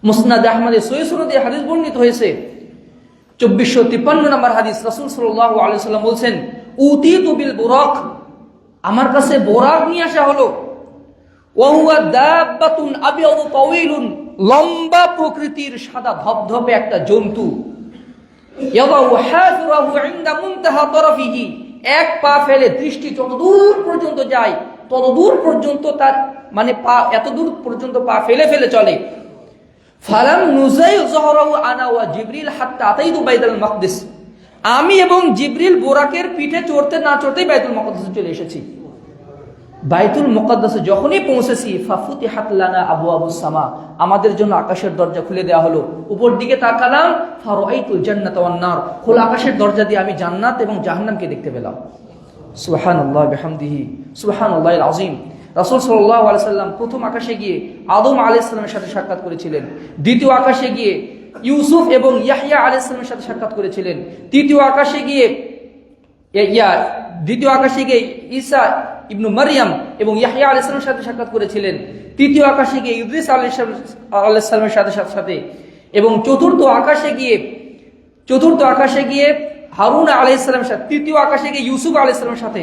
মুসনাদ আহমদে সহিহ সনদে হাদিস বর্ণিত হয়েছে 2453 নম্বর হাদিস। রাসূল সাল্লাল্লাহু আলাইহি ওয়াসাল্লাম বলেন, উতিতু বিল বুরাক, আমার কাছে বোরাক নিয়ে আসা হলো। ওয়া হুয়া দাব্বাতুন আবিয়াদু তাওয়িলুন, লম্বা প্রকৃতির সাদা ধবধবে একটা জন্তু। ইয়াদাউ হাফিরাহু ইনদা মুনতাহা তারাফিহি, এক পা ফেলে দৃষ্টি যতদূর পর্যন্ত যায় ততদূর পর্যন্ত তার মানে পা এতদূর পর্যন্ত পা ফেলে ফেলে চলে। ফালাম নুজাই যহরাহু আনা ওয়া জিবরিল হাত্তা আতাইতু বাইতুল মাকদিস, আমি এবং জিবরিল বোরাকের পিঠে চড়তে না চড়তেই বাইতুল মুকাদ্দাসে চলে এসেছি। বাইতুল মুকাদ্দাসে যখনই পৌঁছেছি, ফাফুতিহাত লানা আবওয়াবুস সামা, আমাদের জন্য আকাশের দরজা খুলে দেওয়া হলো। উপর দিকে তাকালাম, ফারাআইতুল জান্নাতা ওয়ান নার, খোলা আকাশের দরজা দিয়ে আমি জান্নাত এবং জাহান্নামকে দেখতে পেলাম। সুবহানাল্লাহ বিহামদিহি সুবহানাল্লাহিল আযীম। রাসূল সাল্লাল্লাহু আলাইহি সাল্লাম প্রথম আকাশে গিয়ে আদম আলাইহিস সালামের সাথে সাক্ষাৎ করেছিলেন। দ্বিতীয় আকাশে গিয়ে ইউসুফ এবং ইয়াহইয়া আলাইহিস সালামের সাথে সাক্ষাৎ করেছিলেন। তৃতীয় আকাশে গিয়ে ঈসা ইবনু মারইয়াম এবং ইয়াহইয়া আলাইহিস সালামের সাথে সাক্ষাৎ করেছিলেন। তৃতীয় আকাশে গিয়ে ইদ্রিস আলাইহিস সালামের সাথে এবং চতুর্থ আকাশে গিয়ে হারুন আলাইহিস সালামের সাথে, তৃতীয় আকাশে গিয়ে ইউসুফ আলাইহিস সালামের সাথে,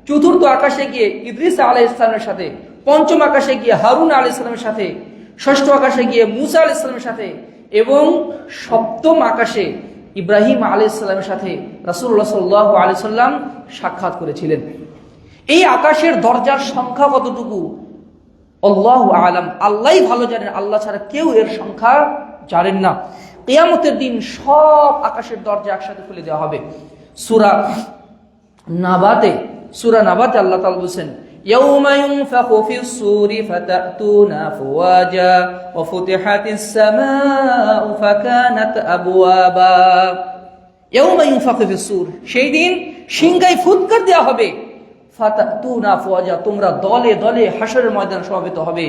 চতুর্থ আকাশে গিয়ে ইদ্রিস আলাইহিস সালামের সাথে, পঞ্চম আকাশে গিয়ে হারুন আলাইহিস সালামের সাথে, ষষ্ঠ আকাশে গিয়ে মুসা আলাইহিস সালামের সাথে এবং সপ্তম আকাশে ইব্রাহিম আলাইহিস সালামের সাথে রাসূলুল্লাহ সাল্লাল্লাহু আলাইহি সাল্লাম সাক্ষাৎ করেছিলেন। এই আকাশের দরজার সংখ্যা কতটুকু আল্লাহু আলাম, আল্লাহই ভালো জানেন, আল্লাহ ছাড়া কেউ এর সংখ্যা জানেন না। কিয়ামতের দিন সব আকাশের দরজা একসাথে খুলে দেওয়া হবে। সূরা নাবাতে আল্লাহ তাআলা বলেন, ইয়াউমা ইউনফাখু ফিস সূরি ফাতাতুনা আফওয়াজা ওয়া ফুতিহাতিস সামাউ ফাকানাত আবওয়াবা। ইয়াউমা ইউনফাখু ফিস সূর, সেই দিন সিংহায় ফুৎকার দেওয়া হবে। ফাতাতুনা আফওয়াজা, তোমরা দলে দলে হাশরের ময়দানে সমবেত হবে।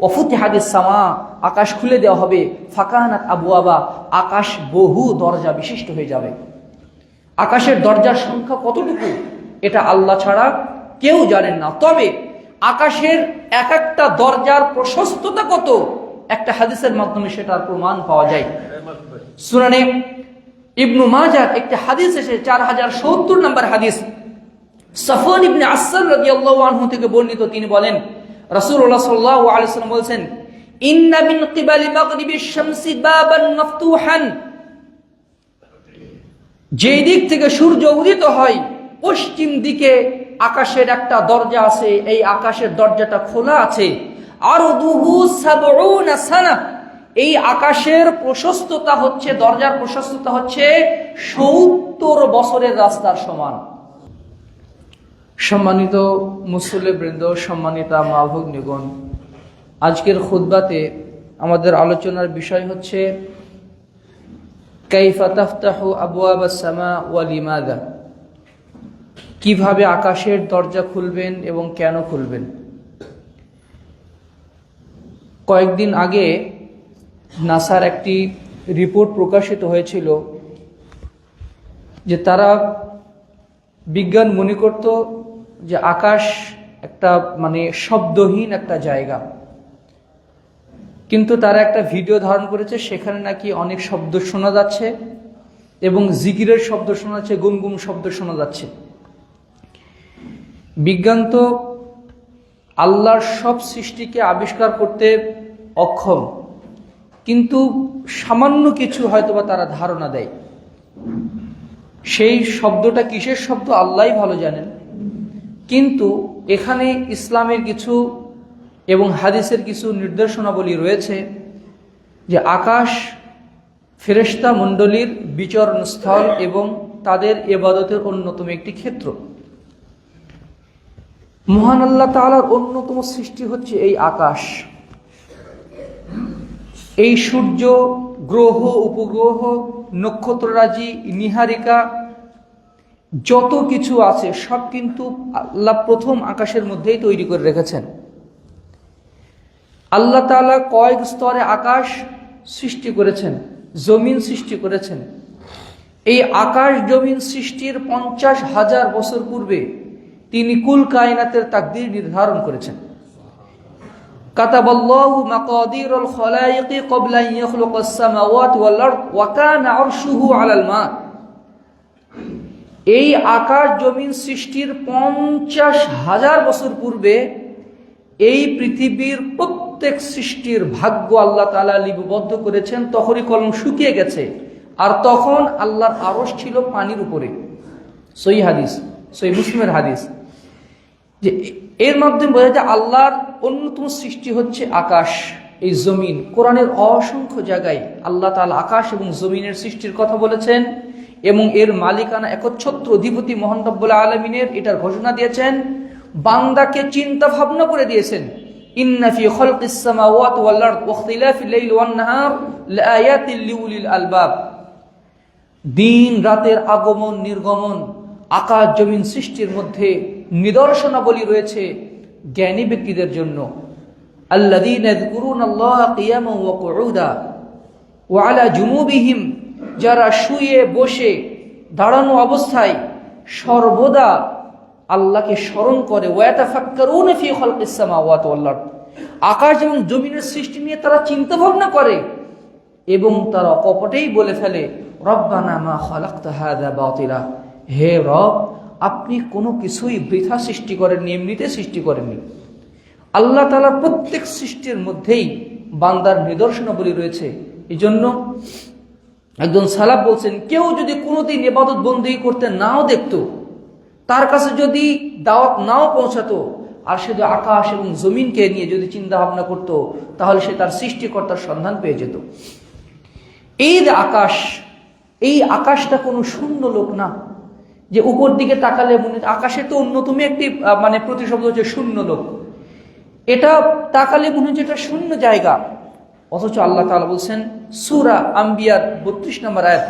ওয়া ফুতিহাতিস সামা, আকাশ খুলে দেওয়া হবে। ফাকানাত আবওয়াবা, আকাশ বহু দরজা বিশিষ্ট হয়ে যাবে। আকাশের দরজার সংখ্যা কতটুকু এটা আল্লাহ ছাড়া কেউ জানেন না। তবে আকাশের এক একটা দরজার প্রশস্ততা কত, একটা হাদিসের মাধ্যমে সেটার প্রমাণ পাওয়া যায়। সুনানে ইবনু মাজাহ একটি হাদিস এসে 4070 নম্বর হাদিস, সাফওয়ান ইবনে আসসাল রাদিয়াল্লাহু আনহু থেকে বর্ণিত। তিনি বলেন, রাসূলুল্লাহ সাল্লাল্লাহু আলাইহি ওয়াসাল্লাম বলেছেন, ইন্না মিন কিবালি মাগরিবিশ শামসি বাবান মাফতুহান, যে দিক থেকে সূর্য উদিত হয় পশ্চিম দিকে আকাশের একটা দরজা আছে, এই আকাশের দরজাটা খোলা আছে। আরদুহু ৭০ সানা, এই আকাশের প্রশস্ততা হচ্ছে, দরজার প্রশস্ততা হচ্ছে ৭০ বছরের রাস্তার সমান। সম্মানিত মুসল্লিবৃন্দ, সম্মানিতা মা ভগ্নীগণ, আজকের খুতবাতে আমাদের আলোচনার বিষয় হচ্ছে কাইফা তাফতাহু আবওয়াবাস সামা ওয়া লিমাযা, কিভাবে আকাশের দরজা খুলবেন এবং কেন খুলবেন। কয়েকদিন আগে নাসার একটি রিপোর্ট প্রকাশিত হয়েছিল যে তারা বিজ্ঞান মনে করত যে আকাশ একটা শব্দহীন একটা জায়গা, কিন্তু তারা একটা ভিডিও ধারণ করেছে, সেখানে নাকি অনেক শব্দ শোনা যাচ্ছে এবং জিকিরের শব্দ শোনা যাচ্ছে, গুনগুন শব্দ শোনা যাচ্ছে। বিজ্ঞান তো আল্লাহর সব সৃষ্টিকে আবিষ্কার করতে অক্ষম, কিন্তু সামান্য কিছু হয়তোবা তারা ধারণা দেয়। সেই শব্দটা কিসের শব্দ আল্লাহই ভালো জানেন, কিন্তু এখানে ইসলামের কিছু এবং হাদিসের কিছু নির্দেশনাবলী রয়েছে যে আকাশ ফেরেশতা মণ্ডলীর বিচরণস্থল এবং তাদের ইবাদতের অন্যতম একটি ক্ষেত্র। মহান আল্লাহ তাআলার অন্যতম সৃষ্টি হচ্ছে এই আকাশ। এই সূর্য, গ্রহ, উপগ্রহ, নক্ষত্ররাজি, নীহারিকা, যত কিছু আছে সব কিন্তু আল্লাহ প্রথম আকাশের মধ্যেই তৈরি করে রেখেছেন। আল্লাহ তাআলা কয়েক স্তরে আকাশ সৃষ্টি করেছেন, জমিন সৃষ্টি করেছেন। এই আকাশ জমিন সৃষ্টির 50,000 বছর পূর্বে তিনি কুল কায়নাতের তাকদীর নির্ধারণ করেছেন। কাতাবাল্লাহু মাকাদিরুল খালাইকি ক্বাবলা আন ইয়াখলুকাস সামাওয়াতি ওয়াল আরদ ওয়া কানা আরশুহু আলাল মা। এই আকাশ জমিন সৃষ্টির 50,000 বছর পূর্বে এই পৃথিবীর প্রত্যেক সৃষ্টির ভাগ্য আল্লাহ তাআলা লিপিবদ্ধ করেছেন। তখনই কলম শুকিয়ে গেছে, আর তখন আল্লাহর আরশ ছিল পানির উপরে। সহিহ হাদিস, সহিহ মুসলিমের হাদিস, যে এর মাধ্যমে বোঝা যায় আল্লাহর অন্যতম সৃষ্টি হচ্ছে আকাশ, এই জমিন। কোরআনের অসংখ্য জায়গায় আল্লাহ তাআলা আকাশ এবং জমিনের সৃষ্টির কথা বলেছেন এবং এর মালিকানা একচ্ছত্র অধিপতি মহান রব্বুল আলামিনের, এটার ঘোষণা দিয়েছেন। বান্দাকে চিন্তা ভাবনা করে দিয়েছেন, ইন্না ফি খালকিস সামাওয়াতি ওয়াল আরদ ওয়া ইখতিলাফিল লাইলি ওয়ান নাহার লাআয়াতিল লিউলিল আলবাব। দিন রাতের আগমন নির্গমন, আকাশ জমিন সৃষ্টির মধ্যে নিদর্শনাবলী রয়েছে জ্ঞানী ব্যক্তিদের জন্য। আল্লাযীনা ইয়াযকুরুনাল্লাহা কিয়ামান ওয়া কুউদা ওয়া আলা জুনুবিহিম, যারা শুয়ে বসে দাঁড়ানো অবস্থায় সর্বদা আল্লাহকে স্মরণ করে। ওয়া ইয়াতাফাক্কারুনা ফি খালকিস সামাওয়াতি ওয়াল আরদ, আকাশ এবং জমিনের সৃষ্টি নিয়ে তারা চিন্তা ভাবনা করে এবং তারা কপটেই বলে ফেলে, রব্বানা মা খালাকতা হাযা বাতিলা, হে রব, আপনি কোনো কিছুই বৃথা সৃষ্টি করেননি, এমনিতে সৃষ্টি করেননি। আল্লাহ তাআলার প্রত্যেক সৃষ্টির মধ্যেই বান্দার নিদর্শনাবলী রয়েছে। এই জন্য একজন সালাফ বলছেন, কেউ যদি কোনোদিন ইবাদত বন্দেগী করতে নাও দেখতো, তার কাছে যদি দাওয়াত নাও পৌঁছাতো, আর সে যদি আকাশ এবং জমিনকে নিয়ে যদি চিন্তা ভাবনা করতো, তাহলে সে তার সৃষ্টিকর্তার সন্ধান পেয়ে যেত। এই যে আকাশ, এই আকাশটা কোনো শূন্য লোক না যে উপর দিকে তাকালে মনে, আকাশে তো অন্যতম একটি প্রতিশব্দ হচ্ছে শূন্য লোক। এটা তাকালে মনে হচ্ছে এটা শূন্য জায়গা, অথচ আল্লাহ তাআলা বলছেন সূরা আম্বিয়ার 32 নম্বর আয়াত,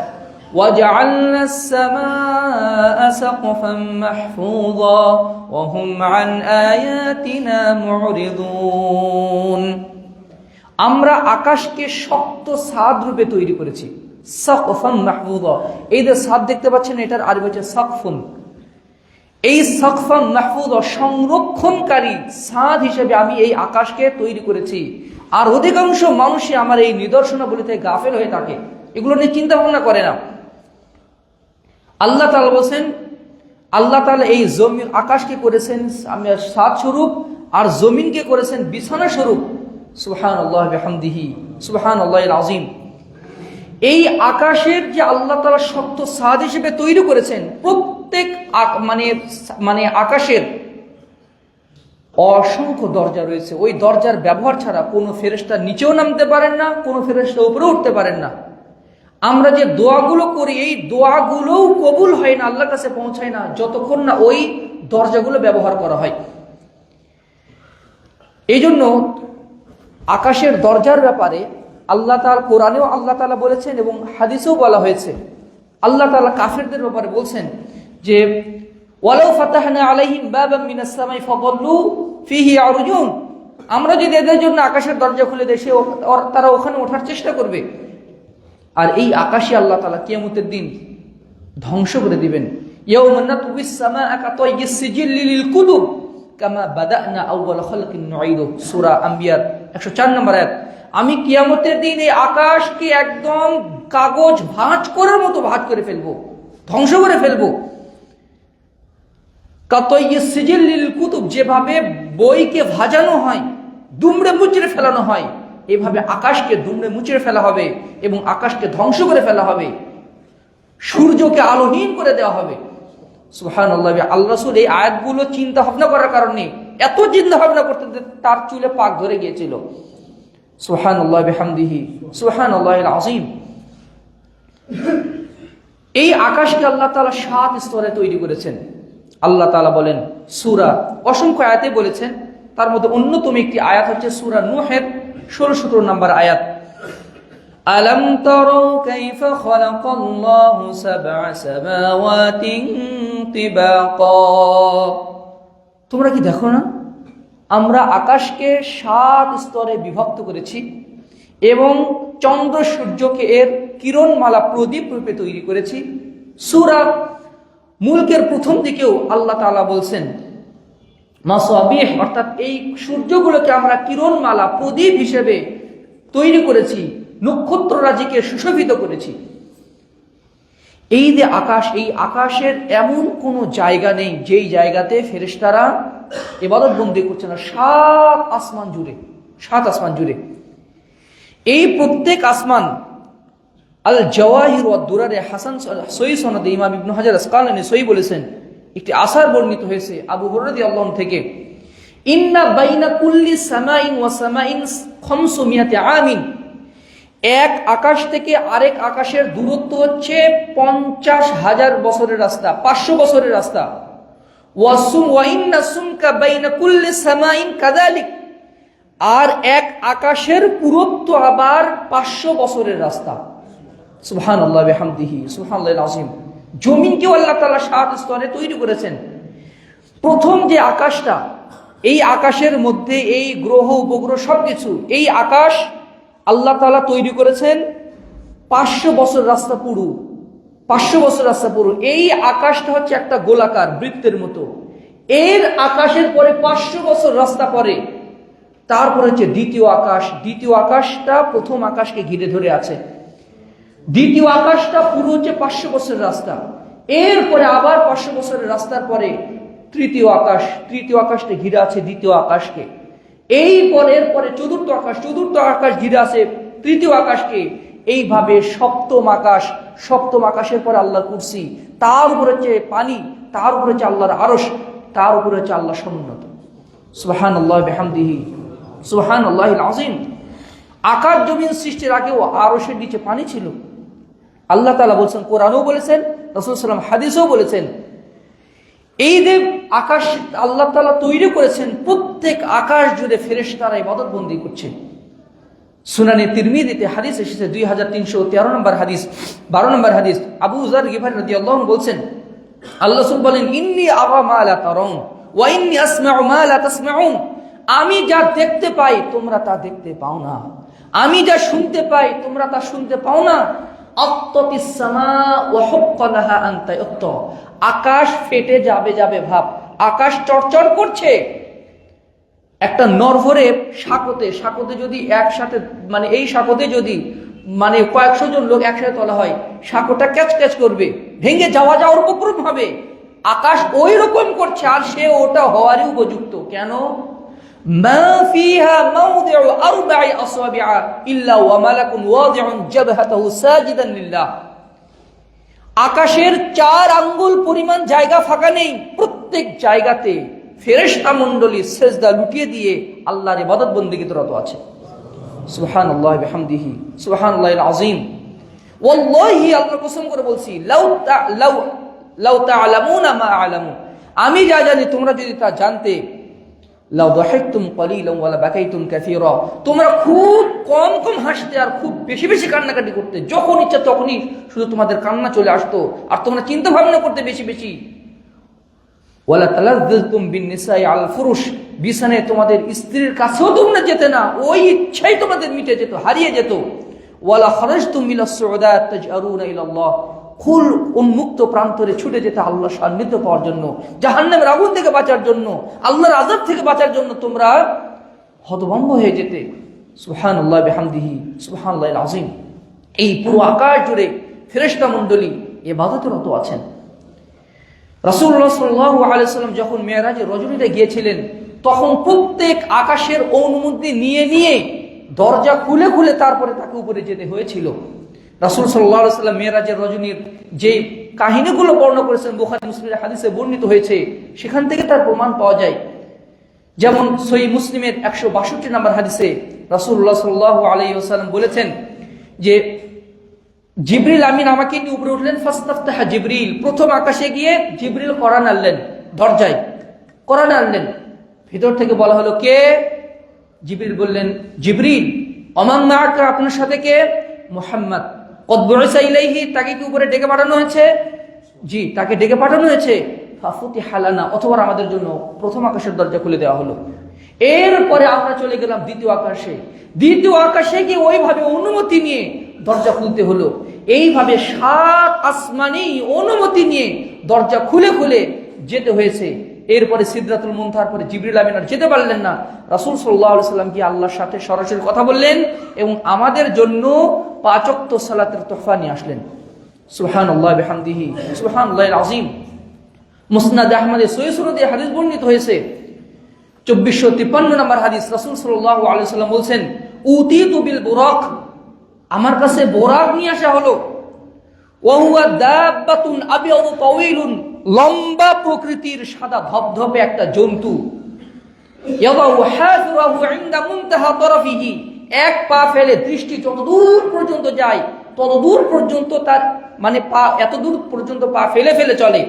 ওয়াজআলনাস সামাআ সাকফান মাহফুযা ওয়া হুম আন আয়াতিনা মুরিদুন। আমরা আকাশকে শক্ত ছাদ রূপে তৈরি করেছি। সাকফান মাহফুযা, এই যে ছাদ দেখতে পাচ্ছেন, এটার আরবি হচ্ছে সাকফুন। এই সাকফান মাহফুযা, সংরক্ষণকারী ছাদ হিসেবে আমি এই আকাশকে তৈরি করেছি। আর অধিকাংশ মানুষই আমার এই নিদর্শনাবলীতে গাফেল হয়ে থাকে, এগুলো নিয়ে চিন্তা ভাবনা করে না। আল্লাহ তাআলা বলেন, আল্লাহ তাআলা এই জমিন আকাশকে করেছেন ছাদ স্বরূপ, আর জমিনকে করেছেন বিছানা স্বরূপ। সুবহানাল্লাহি ওয়া বিহামদিহি সুবহানাল্লাহিল আযীম। এই আকাশের যে আল্লাহ তাআলা শক্ত ছাদ হিসেবে তৈরি করেছেন, প্রত্যেক আকাশের অসংখ্য দরজা রয়েছে। ওই দরজার ব্যবহার ছাড়া কোনো ফেরেশতা নিচেও নামতে পারেন না, কোনো ফেরেশতা উপরে উঠতে পারেন না। আমরা যে দোয়াগুলো করি, এই দোয়াগুলোও কবুল হয় না, আল্লাহর কাছে পৌঁছায় না, যতক্ষণ না ওই দরজাগুলো ব্যবহার করা হয়। এই জন্য আকাশের দরজার ব্যাপারে আল্লাহ তাআলা কোরআনেও আল্লাহ তাআলা বলেছেন এবং হাদিসেও বলা হয়েছে। আল্লাহ তাআলা কাফেরদের ব্যাপারে বলছেন যে ওয়ালাউ ফাতাহনা আলাইহিম বাবাম মিনাস সামাই ফাযাল্লু ফিহি ইয়ারজুন, আমরা যদি এদের জন্য আকাশের দরজা খুলে দেই, তারা ওখানে ওঠার চেষ্টা করবে। আর এই আকাশে আল্লাহ তাআলা কিয়ামতের দিন ধ্বংস করে দিবেন। ইয়াউমা নাতউইস সামাআ কাতাইয়িস সিজিল্লি লিল কুতুব কামা বাদানা আউওয়াল খালকিন নুঈদু, সূরা আম্বিয়ার 104 নম্বর আয়াত। আমি কিয়ামতের দিন এই আকাশকে একদম কাগজ ভাঁজ করার মতো ভাঁজ করে ফেলবো, ধ্বংস করে ফেলবো। কাতাইয়িস সিজিল্লি লিল কুতুব, যেভাবে বইকে ভাজানো হয়, দুমড়ে মুচড়ে ফেলানো হয়, এভাবে আকাশকে দুমড়ে মুচড়ে ফেলা হবে এবং আকাশকে ধ্বংস করে ফেলা হবে, সূর্যকে আলোহীন করে দেওয়া হবে। সুবহানাল্লাহ। আল্লাহ রাসূল এই আয়াতগুলো চিন্তা ভাবনা করার কারণে, এত চিন্তা ভাবনা করতে তার চুলে পাক ধরে গিয়েছিল। সুবহানাল্লাহ বিহামদিহি সুবহানাল্লাহিল আযীম। এই আকাশকে আল্লাহ তাআলা 7 স্তরে তৈরি করেছেন। আল্লাহ তাআলা বলেন সূরা, অসংখ্য আয়াতে বলেছেন, তার মধ্যে অন্যতম একটি আয়াত হচ্ছে সূরা নূহের 16-17 নম্বর আয়াত। আলাম তারাউ কাইফা খালাকাল্লাহু সাবআ সামাওয়াতিন তিবাকা, তোমরা কি দেখো না আমরা আকাশকে 7 স্তরে বিভক্ত করেছি এবং চন্দ্র সূর্যকে এর কিরণমালা প্রদীপ রূপে তৈরি করেছি। সূরা মুলকের প্রথম দিকেও আল্লাহ তাআলা বলছেন মাসাবিহ অর্থাৎ এই সূর্যগুলোকে আমরা কিরণমালা প্রদীপ হিসেবে তৈরি করেছি, নক্ষত্র রাজিকে সুশোভিত করেছি। এই যে আকাশ, এই আকাশের এমন কোনো জায়গা নেই যেই জায়গাতে ফেরেশতারা ইবাদত বন্দি করছে না। সাত আসমান জুড়ে এই প্রত্যেক আসমান আল জাওয়াহির ওয়াদ দুরারে হাসান সহিহ সনদে ইমাম ইবনে হাজার আসকালানী সহিহ বলেছেন, একটি আসার বর্ণিত হয়েছে আবু হুরায়রা রাদিয়াল্লাহু আনহু থেকে, ইন্না বাইনা কুল্লি সামাইন ওয়া সামাইন 500 আমিন, এক আকাশ থেকে আরেক আকাশের দূরত্ব হচ্ছে 50,000 বছরের রাস্তা, 500 বছরের রাস্তা। ওয়া ইন্না সুমকা বাইনা কুল্লি সামাইন কাযালিক, আর এক আকাশের পুরুত্ব আবার 500 বছরের রাস্তা। সুবহানাল্লাহ বিহামদিহি সুবহানাল্লাহিল আযীম। জমিনকেও আল্লাহ তাআলা 7 স্তরে তৈরি করেছেন। প্রথম যে আকাশটা, এই আকাশের মধ্যে এই গ্রহ উপগ্রহ সবকিছু, এই আকাশ আল্লাহ তাআলা তৈরি করেছেন 500 বছর রাস্তা পুরু, 500 বছর রাস্তা পুরু। এই আকাশটা হচ্ছে একটা গোলাকার বৃত্তের মতো। এর আকাশের পরে 500 বছর রাস্তা পরে তারপরে হচ্ছে দ্বিতীয় আকাশ। দ্বিতীয় আকাশটা প্রথম আকাশকে ঘিরে ধরে আছে। দ্বিতীয় আকাশটা পুরো হচ্ছে 500 বছরের রাস্তা। এরপরে আবার 500 বছরের রাস্তার পরে তৃতীয় আকাশ, তৃতীয় আকাশটা ঘিরে আছে দ্বিতীয় আকাশকে। এরপরে চতুর্থ আকাশ ঘিরে আছে তৃতীয় আকাশকে। এইভাবে সপ্তম আকাশের পরে আল্লাহর কুরসি, তার উপরে হচ্ছে পানি, তার উপরে হচ্ছে আল্লাহর আরশ, তার উপরে হচ্ছে আল্লাহ সমুন্নত। সুবহানাল্লাহ বিহামদিহি সুবহানাল্লাহিল আযীম। আকাশ জমিন সৃষ্টির আগেও আরশের নিচে পানি ছিল। আল্লাহ তাআলা বলেছেন, কোরআনও বলেছেন, রাসূল সাল্লাল্লাহু আলাইহি ওয়াসাল্লাম হাদিসেও বলেছেন। এই যে আকাশ আল্লাহ তাআলা তৈরি করেছেন, প্রত্যেক আকাশ জুড়ে ফেরেশতারা ইবাদত বন্দি করছে। সুনানে তিরমিজিতে হাদিস এসেছে 2313 নম্বর হাদিস, 12 নম্বর হাদিস। আবু যর গিফারী রাদিয়াল্লাহু আনহু বলছেন, আল্লাহ রাসূল বলেন, ইন্নী আরা মা লা তারাউন ওয়া ইন্নী আসমাউ মা লা তাসমাউন, আমি যা দেখতে পাই তোমরা তা দেখতে পাও না, আমি যা শুনতে পাই তোমরা তা শুনতে পাও না। আত্তাতিস সামা ওয়া হুক্কা লাহা আন তায়াত্তা, আকাশ ফেটে যাবে ভাব, আকাশ চড়চড় করছে। একটা নরভরে সাঁকোতে যদি একসাথে এই সাঁকোতে যদি কয়েকশো জন লোক একসাথে তোলা হয়, সাঁকোটা ক্যাচ করবে, ভেঙে যাওয়ার উপক্রম হবে। আকাশ ওই রকম করছে, আর সে ওটা হওয়ারই উপযুক্ত। কেন? মা ফিহা মাওদিউ আরবা'i আসাবি'a ইল্লা ওয়া মালাকুন ওয়াদি'উন জাবহাতাহু সাজিদান লিল্লাহ, আকাশের 4 আঙ্গুল পরিমাণ জায়গা ফাঁকা নেই। প্রত্যেক জায়গাতে ফেরেশতা মণ্ডলী সেজদা লুটিয়ে দিয়ে আল্লাহর ইবাদত বন্দেগীতে রত আছে। সুবহানাল্লাহি বিহামদিহি সুবহানাল্লাহিল আযীম। ওয়াল্লাহি, আল্লাহ কসম করে বলছি, লাউ তা'লামুনা মা আ'লামু, আমি যা জানি তোমরা যদি তা জানতে, লাউ দাহিকতুম ক্বালীলান ওয়া লা বাকাইতুম কাসীরা, তোমরা খুব কম হাসতে আর খুব বেশি কান্নাকাটি করতে। যখন ইচ্ছা তখনই শুধু তোমাদের কান্না চলে আসতো, আর তোমরা চিন্তা ভাবনা করতে বেশি। ওয়ালা তালাজ্জালতুম বিন-নিসাই আল ফুরুশ, বিছানায় তোমাদের স্ত্রীর কাছেও তোমরা যেতে না, ওই ইচ্ছাই তোমাদের মিটে যেত, হারিয়ে যেত। ওয়ালা খারাজতুম মিনাস সুউদাত তাজআরুনা ইলাল্লাহ, খুল উন্মুক্ত প্রান্তরে ছুটে যেতে আল্লাহর সান্নিধ্য পাওয়ার জন্য, জাহান্নামের আগুন থেকে বাঁচার জন্য, আল্লাহর আযাব থেকে বাঁচার জন্য তোমরা হতভম্ব হয়ে যেতে। সুবহানাল্লাহ বিহামদিহি সুবহানাল্লাহিল আযীম। এই পুরো আকাশ জুড়ে ফেরেশতা মণ্ডলী ইবাদতে রত আছেন। রাসূলুল্লাহ সাল্লাল্লাহু আলাইহি ওয়াসাল্লাম যখন মেরাজে রজনীতে গিয়েছিলেন, তখন প্রত্যেক আকাশের অনুমতি নিয়ে দরজা খুলে তারপরে তাকে উপরে যেতে হয়েছিল। রাসূল সাল্লাল্লাহু আলাইহি ওয়াসাল্লাম মেরাজের রজনীর যে কাহিনীগুলো বর্ণনা করেছেন বুখারী মুসলিমের হাদিসে বর্ণিত হয়েছে, সেখান থেকে তার প্রমাণ পাওয়া যায়। যেমন সহিহ মুসলিমের 162 নম্বর হাদিসে রাসূলুল্লাহ সাল্লাল্লাহু আলাইহি ওয়াসাল্লাম বলেছেন যে, জিবরিল আমিন আমাকে নিয়ে উপরে উঠলেন, ফাস্তাফতাহা জিবরিল, প্রথম আকাশে গিয়ে জিবরিল কোরআন আনলেন, দরজায় কোরআন আনলেন। ভিতর থেকে বলা হলো, কে? জিবরিল বললেন, জিবরিল। ওমান মাআকা, আপনার সাথে কে? মুহাম্মদ। কদ বুইসা ইলাইহি, তাকে কি উপরে ডেকে পাঠানো হয়েছে? জি, তাকে ডেকে পাঠানো হয়েছে। ফাফুতিহা লানা, অথবা আমাদের জন্য প্রথম আকাশের দরজা খুলে দেওয়া হলো। এরপরে আমরা চলে গেলাম দ্বিতীয় আকাশে গিয়ে ওইভাবে অনুমতি নিয়ে দরজা খুলতে হলো। এইভাবে 7 আসমানেই অনুমতি নিয়ে দরজা খুলে যেতে হয়েছে। এরপরে সিদরাতুল মুনতাহার পরে জিবরিল আমিন আর যেতে পারলেন না। রাসূল সাল্লাল্লাহু আলাইহি সাল্লাম কি আল্লাহর সাথে সরাসরি কথা বললেন এবং আমাদের জন্য 5 ওয়াক্ত সালাতের তোহফা নিয়ে আসলেন। সুবহানাল্লাহি বিহামদিহি সুবহানাল্লাহিল আযীম। মুসনাদ আহমদে সহিহ সনদে হাদিস বর্ণিত হয়েছে 2453 নম্বর হাদিস। রাসূল সাল্লাল্লাহু আলাইহি সাল্লাম বলেন, উতিতু বিল বুরাক, আমার কাছে বোরাক নিয়ে আসা হলো। ওয়া হুয়া দাব্বাতুন আবিয়াদু তাওয়িলুন, লম্বা প্রকৃতির সাদা ধবধবে একটা জন্তু। ইয়াদাউ হাযরাহু ইনদা মুনতাহা তারাফিহি, এক পা ফেলে দৃষ্টি যতদূর পর্যন্ত যায় ততদূর পর্যন্ত তার মানে পা এতদূর পর্যন্ত পা ফেলে ফেলে চলে।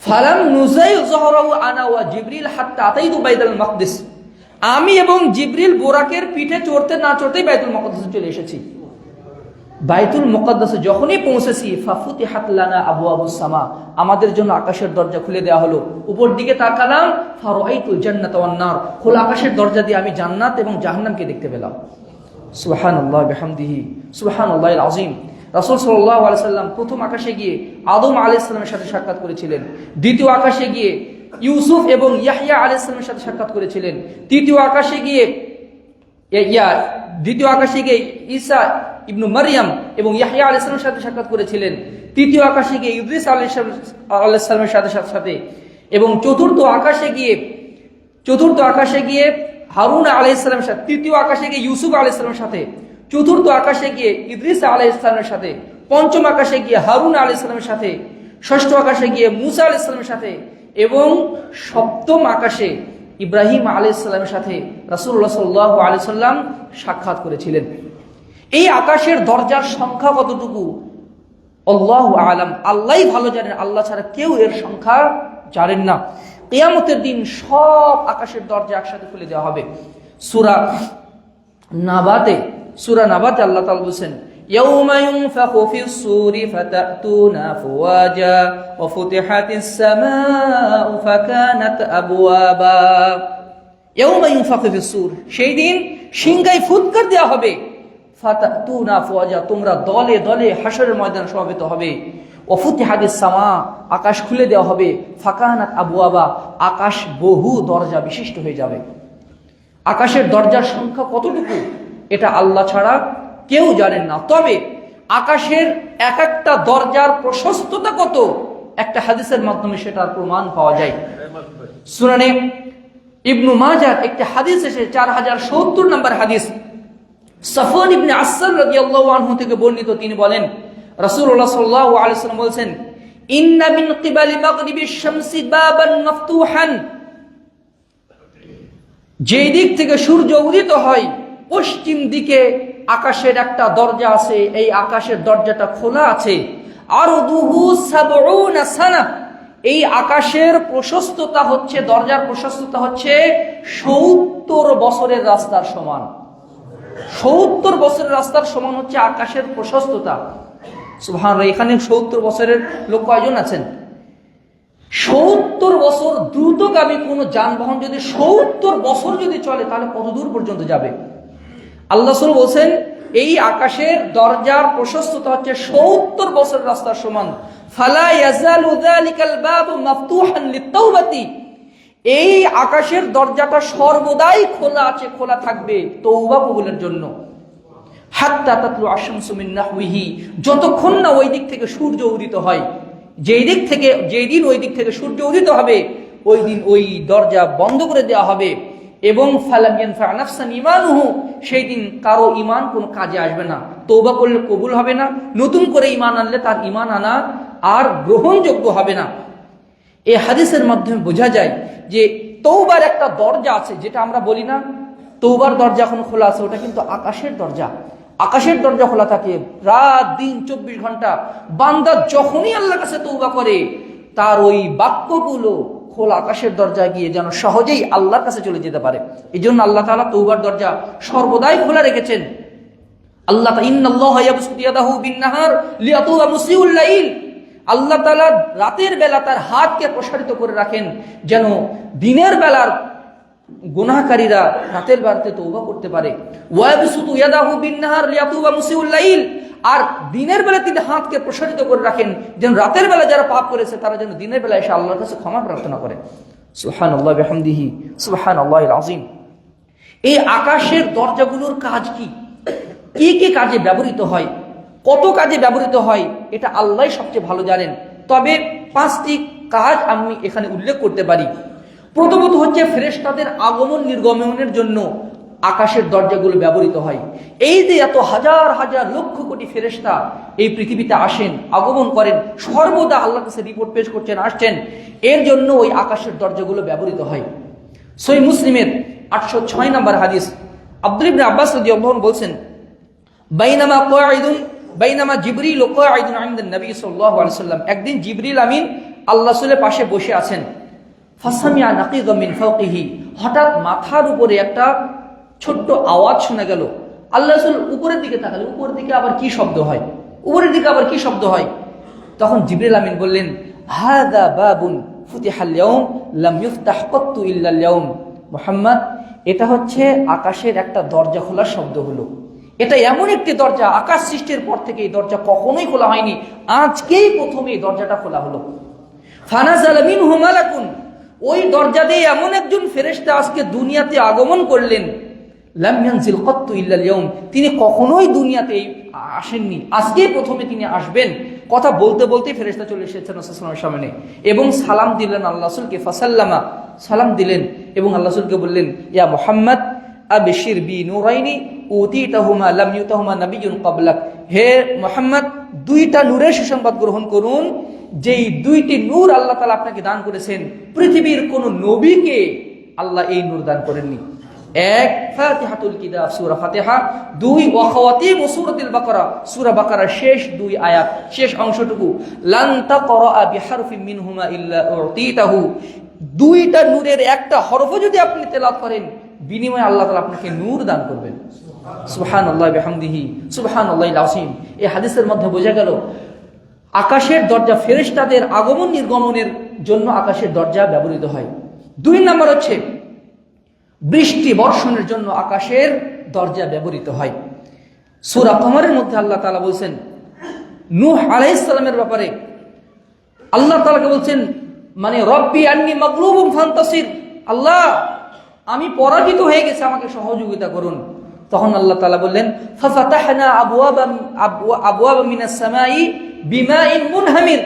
ফালাম নুজাই যহরাহু আনা ওয়া জিবরিল হাত্তা আতাইতু বাইতুল মাকদিস, আমি এবং জিবরিল বোরাকের পিঠে চড়তে না চড়তেই বাইতুল মুকাদ্দাসে চলে এসেছি। বাইতুল মুকাদ্দাসে যখনই পৌঁছেছি, ফাফুতিহাত লানা আবওয়াবুস সামা, আমাদের জন্য আকাশের দরজা খুলে দেওয়া হলো। উপর দিকে তাকালাম, ফারাআইতুল জান্নাতা ওয়ান নার, খোলা আকাশের দরজা দিয়ে আমি জান্নাত এবং জাহান্নামকে দেখতে পেলাম। সুবহানাল্লাহি বিহামদিহি সুবহানাল্লাহিল আযীম। রাসূল সাল্লাল্লাহু আলাইহি সাল্লাম প্রথম আকাশে গিয়ে আদম আলাইহিস সালামের সাথে সাক্ষাৎ করেছিলেন। দ্বিতীয় আকাশে গিয়ে ইউসুফ এবং ইয়াহইয়া আলাইহিস সালামের সাথে সাক্ষাৎ করেছিলেন। তৃতীয় আকাশে গিয়ে ঈসা ইবনু মারইয়াম এবং ইয়াহইয়া আলাইহিস সালামের সাথে সাক্ষাৎ করেছিলেন। তৃতীয় আকাশে গিয়ে ইদ্রিস আলাইহিস সালামের সাথে এবং চতুর্থ আকাশে গিয়ে হারুন আলাইহিস সালামের সাথে, তৃতীয় আকাশে গিয়ে ইউসুফ আলাইহিস সালামের সাথে, চতুর্থ আকাশে গিয়ে ইদ্রিস আলাইহিস সালামের সাথে, পঞ্চম আকাশে গিয়ে হারুন আলাইহিস সালামের সাথে, ষষ্ঠ আকাশে গিয়ে মূসা আলাইহিস সালামের সাথে এবং সপ্তম আকাশে ইব্রাহিম আলাইহিস সালামের সাথে রাসূলুল্লাহ সাল্লাল্লাহু আলাইহি সাল্লাম সাক্ষাৎ করেছিলেন। এই আকাশের দরজার সংখ্যা কতটুকু আল্লাহু আ'লাম, আল্লাহই ভালো জানেন, আল্লাহ ছাড়া কেউ এর সংখ্যা জানেন না। কিয়ামতের দিন সব আকাশের দরজা একসাথে খুলে দেওয়া হবে। সূরা নাবাতে আল্লাহ তাআলা বলেন, ইয়াউমা ইউনফাখু ফিস সূরি ফাতাতুনা আফওয়াজা ওয়া ফুতিহাতিস সামাউ ফাকানাত আবওয়াবা। ইয়াউমা ইউনফাখু ফিস সূর, সেই দিন সিংহায় ফুৎকার দেওয়া হবে। ফাতাতুনা আফওয়াজা, তোমরা দলে দলে হাশরের ময়দানে সমবেত হবে। ওয়া ফুতিহাতিস সামা, আকাশ খুলে দেওয়া হবে। ফাকানাত আবওয়াবা, আকাশ বহু দরজা বিশিষ্ট হয়ে যাবে। আকাশের দরজার সংখ্যা কতটুকু এটা আল্লাহ ছাড়া কেউ জানেন না। তবে আকাশের এক একটা দরজার প্রশস্ততা কত, একটা হাদিসের মাধ্যমে সেটার প্রমাণ পাওয়া যায়। সুনানে ইবনু মাজাহ একটি হাদিস এসে 4070 নম্বর হাদিস, সাফওয়ান ইবনে আসসাল রাদিয়াল্লাহু আনহু থেকে বর্ণিত। তিনি বলেন, রাসূলুল্লাহ সাল্লাল্লাহু আলাইহি ওয়াসাল্লাম বলেছেন, ইন্না মিন কিবালি মাগরিবিশ শামসি বাবান মাফতুহান, যেই দিক থেকে সূর্য উদিত হয় পশ্চিম দিকে আকাশের একটা দরজা আছে, এই আকাশের দরজাটা খোলা আছে। আরদুহু ৭০ সানা, এই আকাশের প্রশস্ততা হচ্ছে, দরজার প্রশস্ততা হচ্ছে ৭০ বছরের রাস্তার সমান। ৭০ বছরের রাস্তার সমান হচ্ছে আকাশের প্রশস্ততা। সুবহানাল্লাহ, এখানে ৭০ বছরের লোক কয়জন আছেন? ৭০ বছর দ্রুতগামী কোন যানবাহন যদি ৭০ বছর যদি চলে তাহলে কত দূর পর্যন্ত যাবে? আল্লাহ রাসূল বলেন, এই আকাশের দরজার প্রশস্ততা হচ্ছে ৭০ বছরের রাস্তার সমান। ফালা ইয়াজালু যালিকাল বাবু মাফতুহান লিত-তাওবাতি, এই আকাশের দরজাটা সর্বদাই খোলা আছে, খোলা থাকবে তওবা কবুলের জন্য। হাত্তা তাতলু আশ-শামসু মিন নাহওয়িহি, যতক্ষণ না ওই দিক থেকে সূর্য উদিত হয়। যেই দিন ওই দিক থেকে সূর্য উদিত হবে ওই দিন ওই দরজা বন্ধ করে দেওয়া হবে। এবং ফালাম ইয়ানফা নাফসান ঈমানুহু, সেই দিন কারো ঈমান কোনো কাজে আসবে না। তওবা করলে কবুল হবে না, নতুন করে ঈমান আনলে তার ঈমান আনা আর গ্রহণযোগ্য হবে না। এই হাদিসের মাধ্যমে বোঝা যায় যে তওবার একটা দরজা আছে, যেটা আমরা বলি না তওবার দরজা এখন খোলা আছে, ওটা কিন্তু আকাশের দরজা। আকাশের দরজা খোলা থাকে রাত দিন 24 ঘন্টা। বান্দা যখনই আল্লাহর কাছে তওবা করে তার ওই বাক্যগুলো খোলা আকাশের দরজা গিয়ে যেন সহজেই আল্লাহর কাছে চলে যেতে পারে। এই জন্য আল্লাহ তাআলা তওবার দরজা সর্বদাই খোলা রেখেছেন। আল্লাহ ইন্নাল্লাহা ইয়াবসুতু ইয়াদাহু বিন-নাহার লিয়াতুবা মুসিউল লাইল, আল্লাহ তাআলা রাতের বেলা তার হাতকে প্রসারিত করে রাখেন যেন দিনের বেলার গুনাহকারীরা রাতের বেলাতে তওবা করতে পারে। ওয়ায়াবসুতু ইয়াদাহু বিন-নাহার লিয়াতুবা মুসিউল লাইল, আর দিনের বেলা তিনি হাতকে প্রসারিত করে রাখেন, যেন রাতের বেলা যারা পাপ করেছে তারা যেন দিনের বেলা এসে আল্লাহর কাছে ক্ষমা প্রার্থনা করে। সুবহানাল্লাহ বিহামদিহি সুবহানাল্লাহিল আযীম। এই আকাশের দরজাগুলোর কাজ কি, কি কি কাজে ব্যবহৃত হয়, কত কাজে ব্যবহৃত হয়, এটা আল্লাহই সবচেয়ে ভালো জানেন। তবে 5টি কাজ আমি এখানে উল্লেখ করতে পারি। প্রথমত হচ্ছে ফেরেশতাদের আগমন নির্গমনের জন্য আকাশের দরজাগুলো ব্যবহৃত হয়। এই যে এত হাজার হাজার লক্ষ কোটি ফেরেশতা এই পৃথিবীতে আসেন, আগমন করেন, সর্বদা আল্লাহর কাছে রিপোর্ট পেশ করছেন, আসছেন, এর জন্য ওই আকাশের দরজাগুলো ব্যবহৃত হয়। সহিহ মুসলিমের 806 নম্বর হাদিস, আব্দুল্লাহ ইবনে আব্বাস রাদিয়াল্লাহু আনহু বলছেন, বাইনামা জিবরিল কাঈদুন ইনদা নবী সাল্লাল্লাহু আলাইহি ওয়াসাল্লাম, একদিন জিবরিল আমিন আল্লাহ রাসূলের পাশে বসে আছেন। ফাসামিআ নাকিযা মিন ফাওকিহি, হঠাৎ মাথার উপরে একটা ছোট্ট আওয়াজ শোনা গেল। আল্লাহ রাসূল উপরের দিকে তাকালেন, উপরের দিকে আবার কি শব্দ হয়, উপরের দিকে আবার কি শব্দ হয়। তখন জিবরিল আমিন বললেন, হাযা বাবুন ফুতিহাল ইয়াউম লাম ইফতাহ কাত্তু ইল্লা আল ইয়াউম। মুহাম্মদ, এটা হচ্ছে আকাশের একটা দরজা খোলার শব্দ হলো। এটা এমন একটি দরজা, আকাশ সৃষ্টির পর থেকে এই দরজা কখনোই খোলা হয়নি, আজকেই প্রথমে এই দরজাটা খোলা হলো। ফানাজালা মিনহু মালাকুন, ওই দরজা দিয়ে এমন একজন ফেরেশতা আজকে দুনিয়াতে আগমন করলেন, লাম ইয়ানজিল কাত্তু ইল্লা আল ইয়াউম, তিনি কখনোই দুনিয়াতে আসেননি, আজকেই প্রথমে তিনি আসবেন। কথা বলতে বলতে ফেরেশতা চলে এসেছেন রাসূলুল্লাহ সাল্লাল্লাহু আলাইহি ওয়াসাল্লামের সামনে এবং সালাম দিলেন আল্লাহ রাসূলকে। ফাসাল্লামা, সালাম দিলেন এবং আল্লাহ রাসূলকে বললেন, ইয়া মুহাম্মদ আবশির বি নূরাইনি উতিতাহুমা লাম ইউতাহুমা নাবিয়্যুন ক্বাবলাক, হে মুহাম্মদ, 2টা নূরের সুসংবাদ গ্রহণ করুন, যেই 2টি নূর আল্লাহ তাআলা আপনাকে দান করেছেন, পৃথিবীর কোন নবীকে আল্লাহ এই নূর দান করেননি। 1 ফাতিহাতুল কিতাব সূরা ফাতিহা, 2 ওয়া খাওয়াতিম সূরাতুল বাকারা, সূরা বাকারার শেষ 2 আয়াত, শেষ অংশটুকু, লান তাকরা বিহারফিন মিনহুমা ইল্লা উতিতাহু, 2টা নূরের একটা হরফও যদি আপনি তেলাওয়াত করেন, বিনিময়ে আল্লাহ তাআলা আপনাকে নূর দান করবেন। সুবহানাল্লাহ বিহামদিহি সুবহানাল্লাহিল আযীম। এই হাদিসের মধ্যে বোঝা গেল আকাশের দরজা ফেরেশতাদের আগমন নির্গমনের জন্য আকাশের দরজা ব্যবহৃত হয়। 2 নম্বর হচ্ছে বৃষ্টি বর্ষণের জন্য আকাশের দরজা ব্যবহৃত হয়। সূরা কমরের মধ্যে আল্লাহ তাআলা বলেন নূহ আলাইহিস সালামের ব্যাপারে, আল্লাহ তাআলাকে বলছেন, মানে রব্বি আন্নী মাগলুবুন ফান্তাসির, আল্লাহ আমি পরাজিত হয়ে গেছি, আমাকে সহযোগিতা করুন। তখন আল্লাহ তাআলা বললেন, ফাফাতাহনা আবওয়াবা মিনাস সামাই বিমাইন মুনহামির,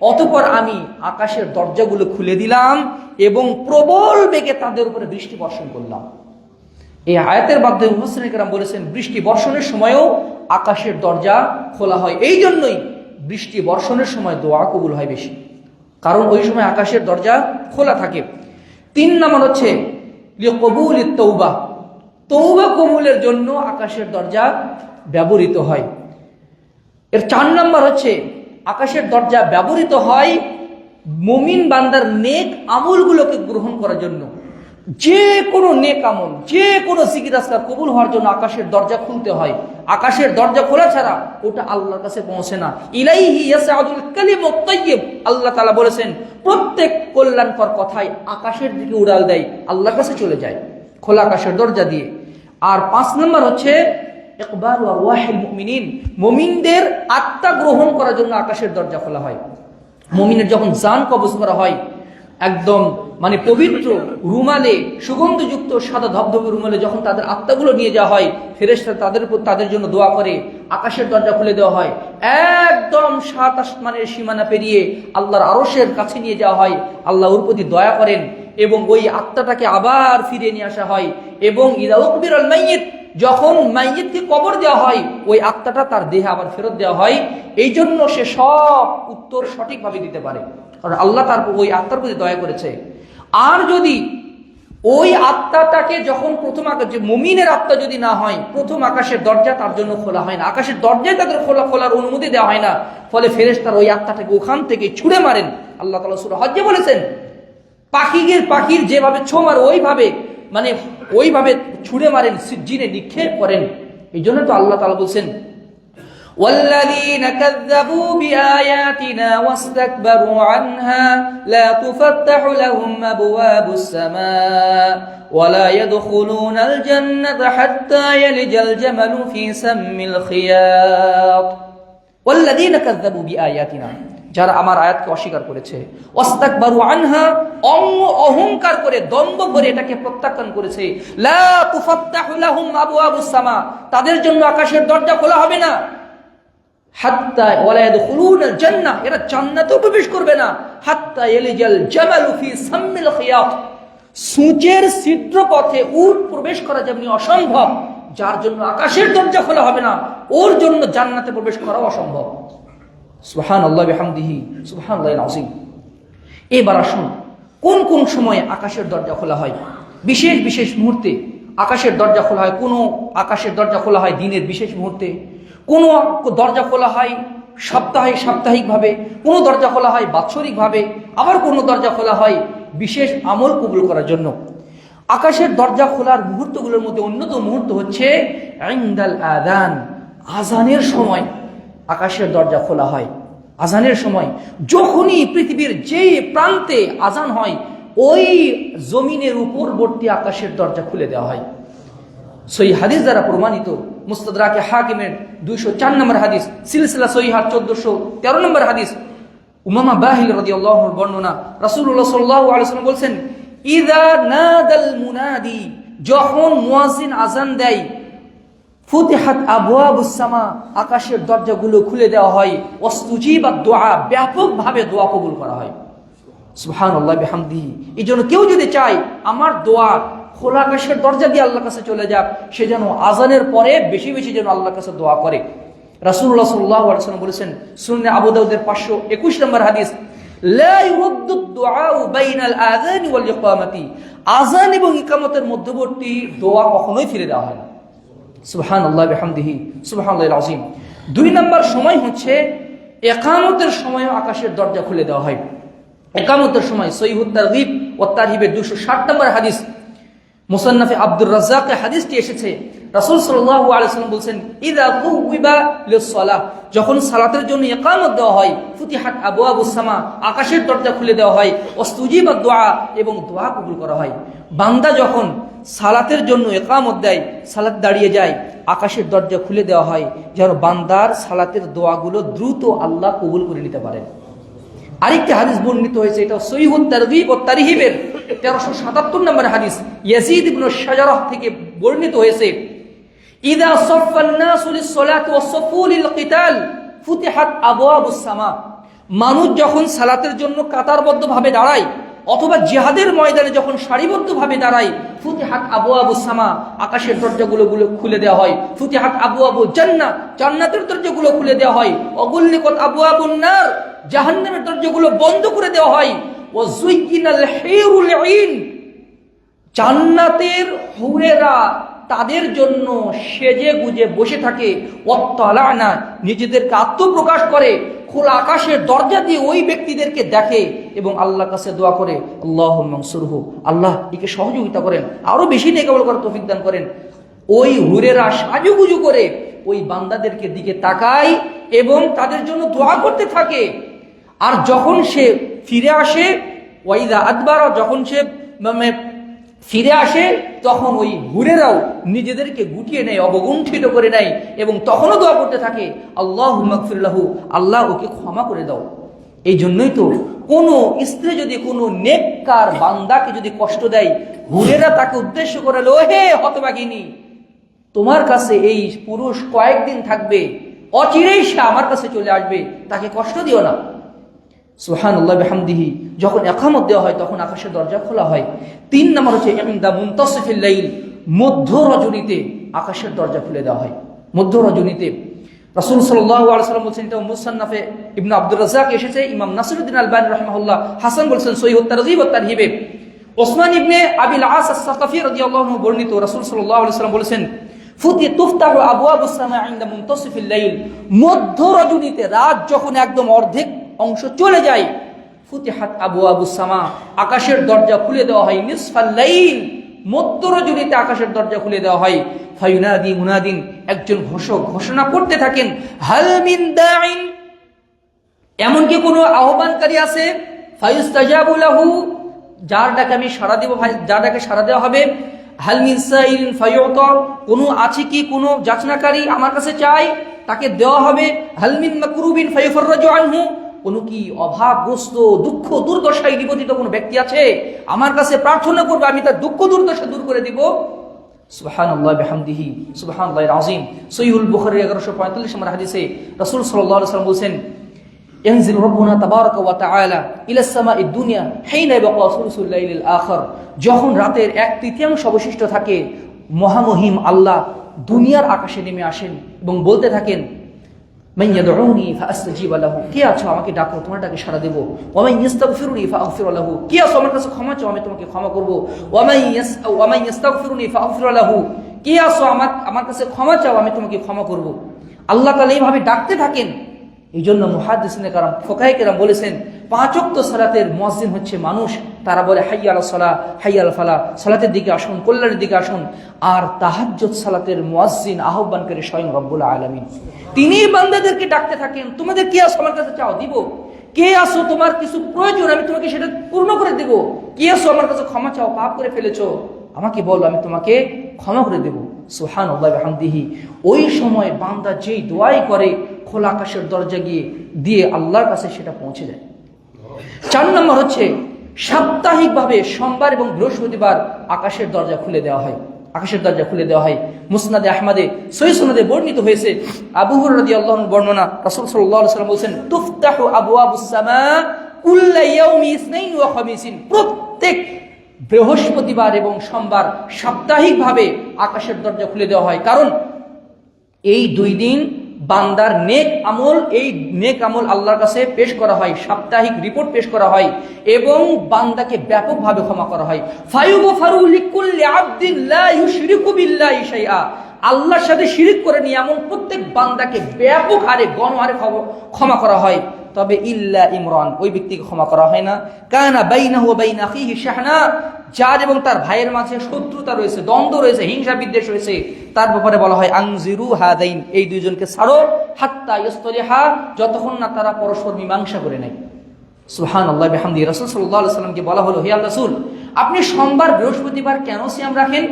অতঃপর আমি আকাশের দরজাগুলো খুলে দিলাম এবং প্রবল বেগে তাদের উপরে বৃষ্টি বর্ষণ করলাম। এই আয়াতের মাধ্যমে মুফাসসিরিন কেরাম বলেছেন, বৃষ্টি বর্ষণের সময়ও আকাশের দরজা খোলা হয়। এই জন্যই বৃষ্টি বর্ষণের সময় দোয়া কবুল হয় বেশি, কারণ ওই সময় আকাশের দরজা খোলা থাকে। 3 নম্বর হচ্ছে লিকবুলিত তওবা, তওবা কবুলের জন্য আকাশের দরজা ব্যবহৃত হয়। এর 4 নম্বর হচ্ছে আকাশের দরজা ব্যবহৃত হয় মুমিন বান্দার নেক আমলগুলোকে গ্রহণ করার জন্য। যে কোনো নেক আমল, যে কোনো জিকির আজকার কবুল হওয়ার জন্য আকাশের দরজা খুলতে হয়। আকাশের দরজা খোলা ছাড়া ওটা আল্লাহর কাছে পৌঁছে না। ইলাইহি ইয়াসআদুল কালিমুত তাইয়্যিব, আল্লাহ তাআলা বলেছেন প্রত্যেক কল্যাণকর কথাই আকাশের দিকে উড়াল দেয়, আল্লাহর কাছে চলে যায় খোলা আকাশের দরজা দিয়ে। আর 5 নম্বর হচ্ছে ইকবালু আরওয়াহিল মুমিনিন, মুমিনদের আত্মা গ্রহণ করার জন্য আকাশের দরজা খোলা হয়। মুমিনের যখন জান কবজ করা হয়, একদম মানে পবিত্র রুমালে, সুগন্ধযুক্ত সাদা ধবধবে রুমালে যখন তাদের আত্মাগুলো নিয়ে যাওয়া হয়, ফেরেশতারা তাদের জন্য দোয়া করে, আকাশের দরজা খুলে দেওয়া হয়, একদম 7 আসমানের সীমানা পেরিয়ে আল্লাহর আরশের কাছে নিয়ে যাওয়া হয়। আল্লাহ ওর প্রতি দয়া করেন এবং ওই আত্মাটাকে আবার ফিরিয়ে নিয়ে আসা হয়। এবং ইদা উকবিরাল মাইয়িত, যখন মাইয়িতকে কবর দেওয়া হয়, ওই আত্মাটা তার দেহে আবার ফেরত দেওয়া হয়। এই জন্য সে সব উত্তর সঠিকভাবে দিতে পারে, কারণ আল্লাহ তার ওই আত্মার প্রতি দয়া করেছে। আর যদি ওই আত্মাটাকে যখন প্রথম যে মুমিনের আত্মা যদি না হয়, প্রথম আকাশের দরজা তার জন্য খোলা হয় না, আকাশের দরজায় তাদের খোলার অনুমতি দেওয়া হয় না। ফলে ফেরেশতারা ওই আত্মাটাকে ওখান থেকে ছুঁড়ে মারেন। আল্লাহ তাআলা সূরা হজ্জে বলেছেন, পাখির যেভাবে ছো মারে ওইভাবে ছুঁড়ে মারেন, সিজ্জিনে নিক্ষেপ করেন। এই জন্য তো আল্লাহ তাআলা বলছেন والذين كذبوا بآياتنا واستكبروا عنها لا تفتح لهم أبواب السماء ولا يدخلون الجنة حتى يلج الجمل في سم الخياط والذين كذبوا بآياتنا যারা আমার আয়াতকে অস্বীকার করেছে ওয়াস্তাকবারু আনহা অহংকার করে দম্ভ করে এটাকে প্রত্যাখ্যান করেছে লা তুফাত্তাহু লাহুম আবওয়াবুস সামা তাদের জন্য আকাশের দরজা খোলা হবে না হাত্তা ওয়ালা ইয়াদখুলুনাল জান্নাহ এরা জান্নাতেও প্রবেশ করবে না হাত্তা ইয়ালিজাল জামালু ফি সাম্মিল খিয়াত সূচের ছিদ্র পথে উট প্রবেশ করা যেমনি অসম্ভব যার জন্য আকাশের দরজা খোলা হবে না ওর জন্য জান্নাতে প্রবেশ করা অসম্ভব সুবহানাল্লাহি বিহামদিহি সুবহানাল্লাহিল আযীম এবার আসুন কোন কোন সময়ে আকাশের দরজা খোলা হয় বিশেষ বিশেষ মুহূর্তে আকাশের দরজা খোলা হয় কোন আকাশের দরজা খোলা হয় দিনের বিশেষ মুহূর্তে কোন দরজা খোলা হয় সাপ্তাহিকভাবে কোন দরজা খোলা হয় বাৎসরিকভাবে আবার কোন দরজা খোলা হয় বিশেষ আমল কবুল করার জন্য আকাশের দরজা খোলার মুহূর্তগুলোর মধ্যে অন্যতম মুহূর্ত হচ্ছে ইনদাল আযান আযানের সময় আকাশের দরজা খোলা হয় আযানের সময় যখনই পৃথিবীর যে প্রান্তে আযান হয় ওই জমিনের উপরবর্তী আকাশের দরজা খুলে দেওয়া হয় সহিহ হাদিস দ্বারা প্রমাণিত মুস্তাদরাকে হাকিমের 204 নম্বর হাদিস সিলসিলা সহিহা 1413 নম্বর হাদিস উমামা বাহিল রাদিয়াল্লাহু আনহু বর্ণনা রাসূলুল্লাহ সাল্লাল্লাহু আলাইহি ওয়াসাল্লাম বলেন ইযা নাদাল মুনাদি যখন মুয়াজ্জিন আযান দেয় ফুতিহাত আবওয়াবুস সামা আকাশের দরজাগুলো খুলে দেওয়া হয় ওয়াস্তুজিবাদ দুআ ব্যাপকভাবে দোয়া কবুল করা হয় সুবহানাল্লাহি বিহামদিহি এইজন্য কেউ যদি চায় আমার দোয়া খোলা আকাশের দরজা দিয়ে আল্লাহর কাছে চলে যাক সে যেন আযানের পরে বেশি বেশি যেন আল্লাহর কাছে দোয়া করে রাসূলুল্লাহ সাল্লাল্লাহু আলাইহি ওয়াসাল্লাম বলেছেন সুনানে আবু দাউদের 521 নম্বর হাদিস লা ইউরাদ্দু দুআ বাইনাল আযানি ওয়াল ইকামাতি আযান এবং ইকামতের মধ্যবর্তী দোয়া কখনোই ফিরে দেওয়া হয় না সুবহানাল্লাহি বিহামদিহি সুবহানাল্লাহিল আযীম দুই নম্বর সময় হচ্ছে ইকামতের সময় আকাশের দরজা খুলে দেওয়া হয় ইকামতের সময় সহিহুত তারগীব ওয়াত তারহিবের 260 নম্বর হাদিস মুসান্নাফে আব্দুর রাজ্জাকে হাদিসটি এসেছে রাসূল সাল্লাল্লাহু আলাইহি ওয়াসাল্লাম বলেন ইযা কুবিবা লিস-সালাহ যখন সালাতের জন্য ইকামত দেওয়া হয় ফুতিহাত আবওয়াবুস সামা আকাশের দরজা খুলে দেওয়া হয় ওয়াস্তুজিবাদ দুআ এবং দোয়া কবুল করা হয় বান্দা যখন সালাতের জন্য ইকামত দেয় সালাত দাঁড়িয়ে যায় আকাশের দরজা খুলে দেওয়া হয় যেন বান্দার সালাতের দোয়াগুলো দ্রুত আল্লাহ কবুল করে নিতে পারেন আরেকটি হাদিস বর্ণিত হয়েছে এটা সহিহুত তারগীব ও তারহিবের 1377 নম্বর হাদিস ইয়াজিদ ইবনে শাজারাহ থেকে বর্ণিত হয়েছে ইযা সাফফান নাসু লিস-সালাতি ওয়াস-সাফু লিল-কিতাল ফুতিহাত আবওয়াবুস সামা মানুষ যখন সালাতের জন্য কাতারবদ্ধভাবে দাঁড়ায় অথবা জিহাদের ময়দানে যখন সারিবদ্ধভাবে দাঁড়ায় ফুতিহাত আবওয়াবুস সামা আকাশের দরজাগুলো খুলে দেওয়া হয় ফুতিহাত আবওয়াবুল জান্নাহ জান্নাতের দরজাগুলো খুলে দেওয়া হয় ওয়াগুল্লিকাত আবওয়াবুন নার জাহান্নামের দরজাগুলো বন্ধ করে দেওয়া হয় ওয়াজুইনাল হিরুল ঈন জান্নাতের হুরেরা তাদের জন্য সেজে গুজে বসে থাকে ওয়াত্তালানা নিজেদেরকে আত্মপ্রকাশ করে খোলা আকাশের দরজা দিয়ে ওই ব্যক্তিদেরকে দেখে এবং আল্লাহর কাছে দোয়া করে আল্লাহুম্মা নসুরহু আল্লাহ একে সহযোগিতা করেন আরো বেশি নেক আমল করার তৌফিক দান করেন ওই হুরেরা সাজুগুজু করে ওই বান্দাদেরকে দিকে তাকায় এবং তাদের জন্য দোয়া করতে থাকে আর যখন সে ফিরে আসে ওয়াইদা আদবারা যখন সে ফিরে আসে তখন ওই হুরেরাও নিজেদেরকে গুটিয়ে নেয় অবগুণ্ঠিত করে নেয় এবং তখনও দোয়া করতে থাকে আল্লাহুম্মা গফির লাহু আল্লাহ ওকে ক্ষমা করে দাও এই জন্যই তো কোনো স্ত্রী যদি কোনো নেককার বান্দাকে যদি কষ্ট দেয় হুরেরা তাকে উদ্দেশ্য করে ও হে হতভাগিনী তোমার কাছে এই পুরুষ কয়েকদিন থাকবে অচিরেই সে আমার কাছে চলে আসবে তাকে কষ্ট দিও না সুবহানাল্লাহি বিহামদিহি যখন ইকামত দেওয়া হয় তখন আকাশের দরজা খোলা হয় 3 নম্বর হচ্ছে ইনদা মুনতাসিফিল লাইল মধ্য রজনীতে আকাশের দরজা খুলে দেওয়া হয় মধ্য রজনীতে রাসূল সাল্লাল্লাহু আলাইহি ওয়াসাল্লাম বলেছেন এটা মুসান্নাফে ইবনে আব্দুর রাজ্জাক এসেছে ইমাম নাসিরউদ্দিন আলবানী রাহিমাহুল্লাহ হাসান বলেছেন সহিহুত তারগীব ওয়াত তারহিবে ওসমান ইবনে আবিল আস আস-সাকাফি রাদিয়াল্লাহু আনহু বর্ণিত রাসূল সাল্লাল্লাহু আলাইহি ওয়াসাল্লাম বলেছেন তুফতাহু আবওয়াবুস সামা ইনদা মুনতাসিফিল লাইল মধ্য রজনীতে রাত যখন একদম অর্ধেক অংশ চলে যায় ফুতিহাত আবওয়াবুস সামা আকাশের দরজা খুলে দেওয়া হয় নিসফাল লাইল মধ্য রজনীতে আকাশের দরজা খুলে দেওয়া হয়। ফায়ুনাদি মুনাদিন, একজন ঘোষক ঘোষণা করতে থাকেন, হাল মিন দাইন, এমন কি কোনো আহ্বানকারী আছে? ফায়ুস্তাজাবু লাহু, যার ডাকে আমি সাড়া দেব, যার ডাকে সাড়া দেওয়া হবে। হাল মিন সাইলিন ফায়ুতা, কোনো আছে কি কোনো যাচনাকারী আমার কাছে চাই, তাকে দেওয়া হবে। হাল মিন মাকরুবিন ফায়ুফাররাজু আনহু, কোনো কি অভাবগ্রস্ত দুঃখ দুর্দশায় নিপতিত কোনো ব্যক্তি আছে, আমার কাছে প্রার্থনা করবে, আমি তার দুঃখ দুর্দশা দূর করে দিব। সুবহানাল্লাহ বিহামদিহি সুবহানাল্লাহিল আযীম। সহিহুল বুখারী 1145 নম্বর হাদিসে রাসূল সাল্লাল্লাহু আলাইহি ওয়াসাল্লাম বলেছেন, ইয়ানজিল রাব্বুনা তাবারাকা ওয়া তাআলা ইলাস সামাঈদ দুনিয়া হিনা ইয়াবকা সুলুসুল লাইলিল আখির, যখন রাতের 1/3 অবশিষ্ট থাকে, মহামহিম আল্লাহ দুনিয়ার আকাশে নেমে আসেন এবং বলতে থাকেন, মান ইয়াদউনি ফাআস্তাজিব লাহু, কে আছো আমাকে ডাকো তোমার ডাকে সাড়া দেব। ওয়া মান ইস্তাগফিরুনি ফাআগফির লাহু, কে আছো আমার কাছে ক্ষমা চাও আমি তোমাকে ক্ষমা করব। ওয়া মান ইস্তাগফিরুনি ফাআগফির লাহু, কে আছো আমার কাছে ক্ষমা চাও আমি তোমাকে ক্ষমা করব। আল্লাহ তাআলা এইভাবে ডাকতে থাকেন। এই জন্য মুহাদ্দিসিনে কারাম ফুকাহে কেরাম বলেছেন, 5 ওয়াক্ত সালাতের মুয়াজ্জিন হচ্ছে মানুষ, তারা বলে হাইয়া আলাস সালাহ হাইয়া আল ফালাহ, সালাতের দিকে আসুন, কল্যাণের দিকে আসুন। আর তাহাজ্জুদ সালাতের মুয়াজ্জিন আহ্বানকারী স্বয়ং রব্বুল আলামিন, তিনি বান্দাদেরকে ডাকতে থাকেন, তোমাদের কি আসো আমার কাছে চাও দিব, কে আসো তোমার কিছু প্রয়োজন আমি তোমাকে সেটা পূর্ণ করে দেব, কে আসো আমার কাছে ক্ষমা চাও, পাপ করে ফেলেছো আমাকে বলো আমি তোমাকে ক্ষমা করে দেব। সুবহানাল্লাহি ওয়া বিহামদিহি। ওই সময় বান্দা যেই দোয়াই করে, খোলা আকাশের দরজা দিয়ে আল্লাহর কাছে সেটা পৌঁছে যায়। 4 নম্বর হচ্ছে সাপ্তাহিকভাবে সোমবার এবং বৃহস্পতিবার আকাশের দরজা খুলে দেওয়া হয়। আকাশের দরজা খুলে দেওয়া হয়। মুসনাদে আহমদে সহিহ সনদে বর্ণিত হয়েছে, আবু হুরায়রা রাদিয়াল্লাহু আনহু বর্ণনা, রাসূল সাল্লাল্লাহু আলাইহি ওয়াসাল্লাম বলেছেন, তুফতাহু আবওয়াবুস সামা কুল্লা ইয়াউমি ইসনাইন ওয়া খামিসিন, প্রত্যেক বৃহস্পতিবার এবং সোমবার সাপ্তাহিকভাবে আকাশের দরজা খুলে দেওয়া হয়। কারণ এই 2 দিন বান্দার নেক আমল আল্লাহর কাছে পেশ করা হয়, সাপ্তাহিক রিপোর্ট পেশ করা হয় এবং বান্দাকে ব্যাপকভাবে ক্ষমা করা হয়। ফায়ুগফারু লিকুল্লি আবদিন লা ইউশরিকু বিল্লাহি শাইআ, আল্লাহর সাথে শিরিক করেনি এমন প্রত্যেক বান্দাকে ব্যাপক হারে গণহারে ক্ষমা করা হয়। তবে ইল্লা ইমরান, ওই ব্যক্তিকে ক্ষমা করা হয় না, কানা বাইনাহু ওয়া বাইনা আখিহি শাহনা, যার এবং তার ভাইয়ের মাঝে শত্রুতা রয়েছে, দ্বন্দ্ব রয়েছে, হিংসা বিদ্বেষ রয়েছে, তার ব্যাপারে বলা হয় আনজিরু হাদাইন, এই 2 জনকে ছাড়ো, হাত্তা ইস্তালিহা, যতক্ষণ না তারা পরস্পর মীমাংসা করে নেয়। সুবহানাল্লাহি বিহামদিহি। রাসূল সাল্লাল্লাহু আলাইহি ওয়াসাল্লামকে বলা হলো, হে আল্লাহর রাসূল, আপনি সোমবার বৃহস্পতিবার কেন সিয়াম রাখেন?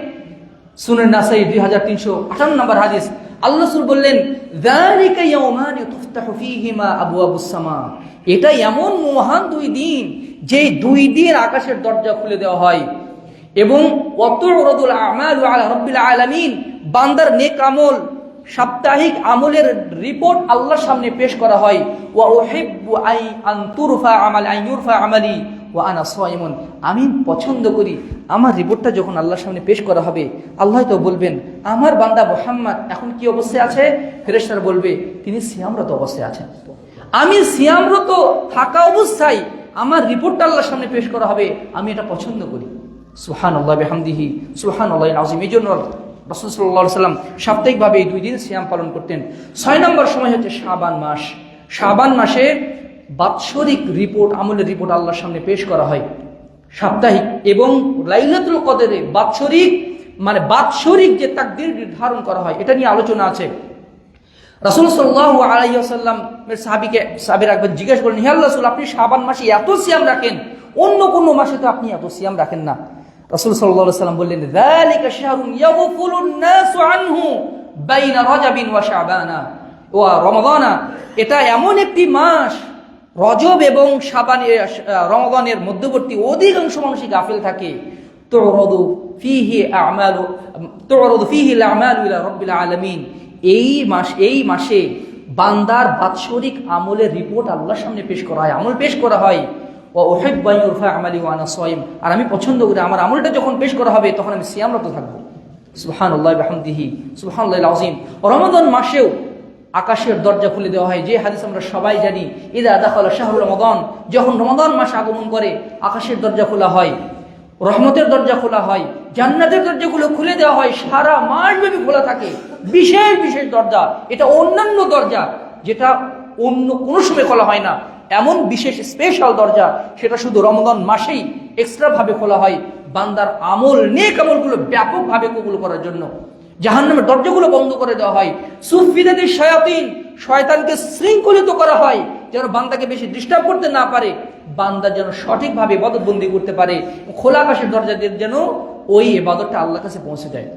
সুনান নাসাই 2358 নম্বর হাদিস। আল্লাহ রাসূল বললেন, যালিকা ইয়াউমানি তুফতাহু ফীহিমা আবওয়াবুস সামা, এটা এমন মহান 2 দিন, যে 2 দিন আকাশের দরজা খুলে দেওয়া হয় এবং ওয়াতুরদুল আমালু আলা রাব্বিল আলামিন, বান্দার নেক আমল, সাপ্তাহিক আমলের রিপোর্ট আল্লাহর সামনে পেশ করা হয়। ওয়া উহিব্বু আন তুরফা আমালি ওয়া আনা সাইমুন, আমি পছন্দ করি আমার রিপোর্টটা যখন আল্লাহর সামনে পেশ করা হবে, আল্লাহ তো বলবেন আমার বান্দা মুহাম্মদ এখন কি অবস্থায় আছে? ফেরেশতারা বলবে তিনি সিয়ামরত অবস্থায় আছেন। আমি সিয়ামরত থাকা অবস্থায় আমার রিপোর্টটা আল্লাহর সামনে পেশ করা হবে, আমি এটা পছন্দ করি। সুবহানাল্লাহি বিহামদিহি সুবহানাল্লাহিল আযীম। এই জন্য রাসূল সাল্লাল্লাহু আলাইহি ওয়াসাল্লাম সাপ্তাহিকভাবে এই 2 দিন সিয়াম পালন করতেন। 6 নম্বর সময় হচ্ছে শাবান মাস। শাবান মাসে বাৎসরিক রিপোর্ট, আমলের রিপোর্ট আল্লাহর সামনে পেশ করা হয় সাপ্তাহিক, এবং লাইলাতুল কদরে বাৎসরিক যে তাকদীর নির্ধারণ করা হয়, এটা নিয়ে আলোচনা আছে। রাসূল সাল্লাল্লাহু আলাইহি ওয়াসাল্লামের সাহাবীরা একবার জিজ্ঞেস করেন, হে আল্লাহর রাসূল, আপনি শাবান মাসে এত সিয়াম রাখেন, অন্য কোন মাসে তো আপনি এত সিয়াম রাখেন না। রাসূল সাল্লাল্লাহু আলাইহি ওয়াসাল্লাম বললেন, যালিকা শাহরুন ইয়াগফুলুন নাসু আনহু বাইনা রাজাবিন ওয়া শাবানা ওয়া রমাদানা, এটা এমন একটি মাস, রজব এবং রমাদানের মধ্যবর্তী অধিকাংশ মানুষই গাফিল থাকে। তুরদু ফীহি আ'মালু ইলা রাব্বিল আলামিন, এই মাসে বান্দার বাৎসরিক আমলের রিপোর্ট আল্লাহর সামনে পেশ করা হয়, আমল পেশ করা হয়। ওয়া উহিব্বু আন ইউরফা আমালি ওয়া আনা সাইম, আর আমি পছন্দ করি আমার আমলটা যখন পেশ করা হবে তখন আমি সিয়ামরত থাকবো। সুবহানাল্লাহি বিহামদিহি সুবহানাল্লাহিল আযীম। রমাদান মাসেও আকাশের দরজা খুলে দেওয়া হয়, যে হাদিস আমরা সবাই জানি, ইযা দাখালা শাহরু রমাদান, যখন রমাদান মাস আগমন করে আকাশের দরজা খোলা হয়, রহমতের দরজা খোলা হয়, জান্নাতের দরজাগুলো খুলে দেওয়া হয়, সারা মাস ব্যাপী খোলা থাকে। বিশেষ বিশেষ দরজা, এটা অন্যান্য দরজা যেটা অন্য কোনো সময় খোলা হয় না, এমন বিশেষ স্পেশাল দরজা, সেটা শুধু রমাদান মাসেই এক্সট্রা ভাবে খোলা হয় বান্দার আমল, নেক আমলগুলো ব্যাপকভাবে কবুল করার জন্য। জাহান্নামের দরজাগুলো বন্ধ করে দেওয়া হয়। সুফিদাতিশ শায়াতিন, শয়তানকে শৃঙ্খলিত করা হয় যেন বান্দাকে বেশি ডিস্টার্ব করতে না পারে, বান্দা যেন সঠিকভাবে ইবাদতবন্দি করতে পারে। খোলা আকাশের দরজা দিয়ে যেন ওই ইবাদতটা আল্লাহর কাছে পৌঁছে যায়।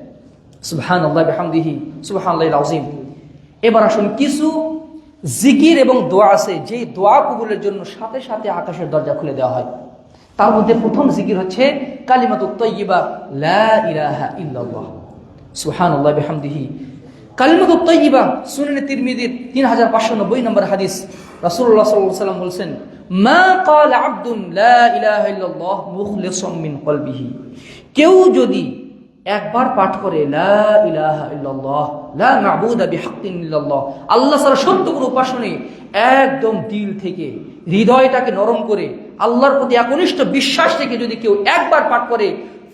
সুবহানাল্লাহ বিহামদিহি সুবহানাল্লাহিল আযীম। এবার আসুন কিছু জিকির এবং দোয়া আছে যে দোয়া কবুলের জন্য সাথে সাথে আকাশের দরজা খুলে দেওয়া হয়। তার মধ্যে প্রথম জিকির হচ্ছে কালিমাতুত তাইয়্যিবা লা ইলাহা ইল্লাল্লাহ সুবহানাল্লাহ বিহামদিহি। কালিমাতুত তাইয়্যিবা সুনানে তিরমিজির 3590 নম্বর হাদিস। রাসূলুল্লাহ সাল্লাল্লাহু আলাইহি ওয়াসাল্লাম বলেছেন, মা ক্বালা আবদুন লা ইলাহা ইল্লাল্লাহ মুখলিসাম মিন কলবিহি, কেউ যদি একবার পাঠ করে লা ইলাহা ইল্লাল্লাহ লা মা'বুদা বিহাক্কিন ইল্লাল্লাহ, আল্লাহ ছাড়া সত্য কোনো উপাস্য নেই, একদম দিল থেকে হৃদয়টাকে নরম করে আল্লাহর প্রতি একনিষ্ঠ বিশ্বাস থেকে যদি কেউ একবার পাঠ করে,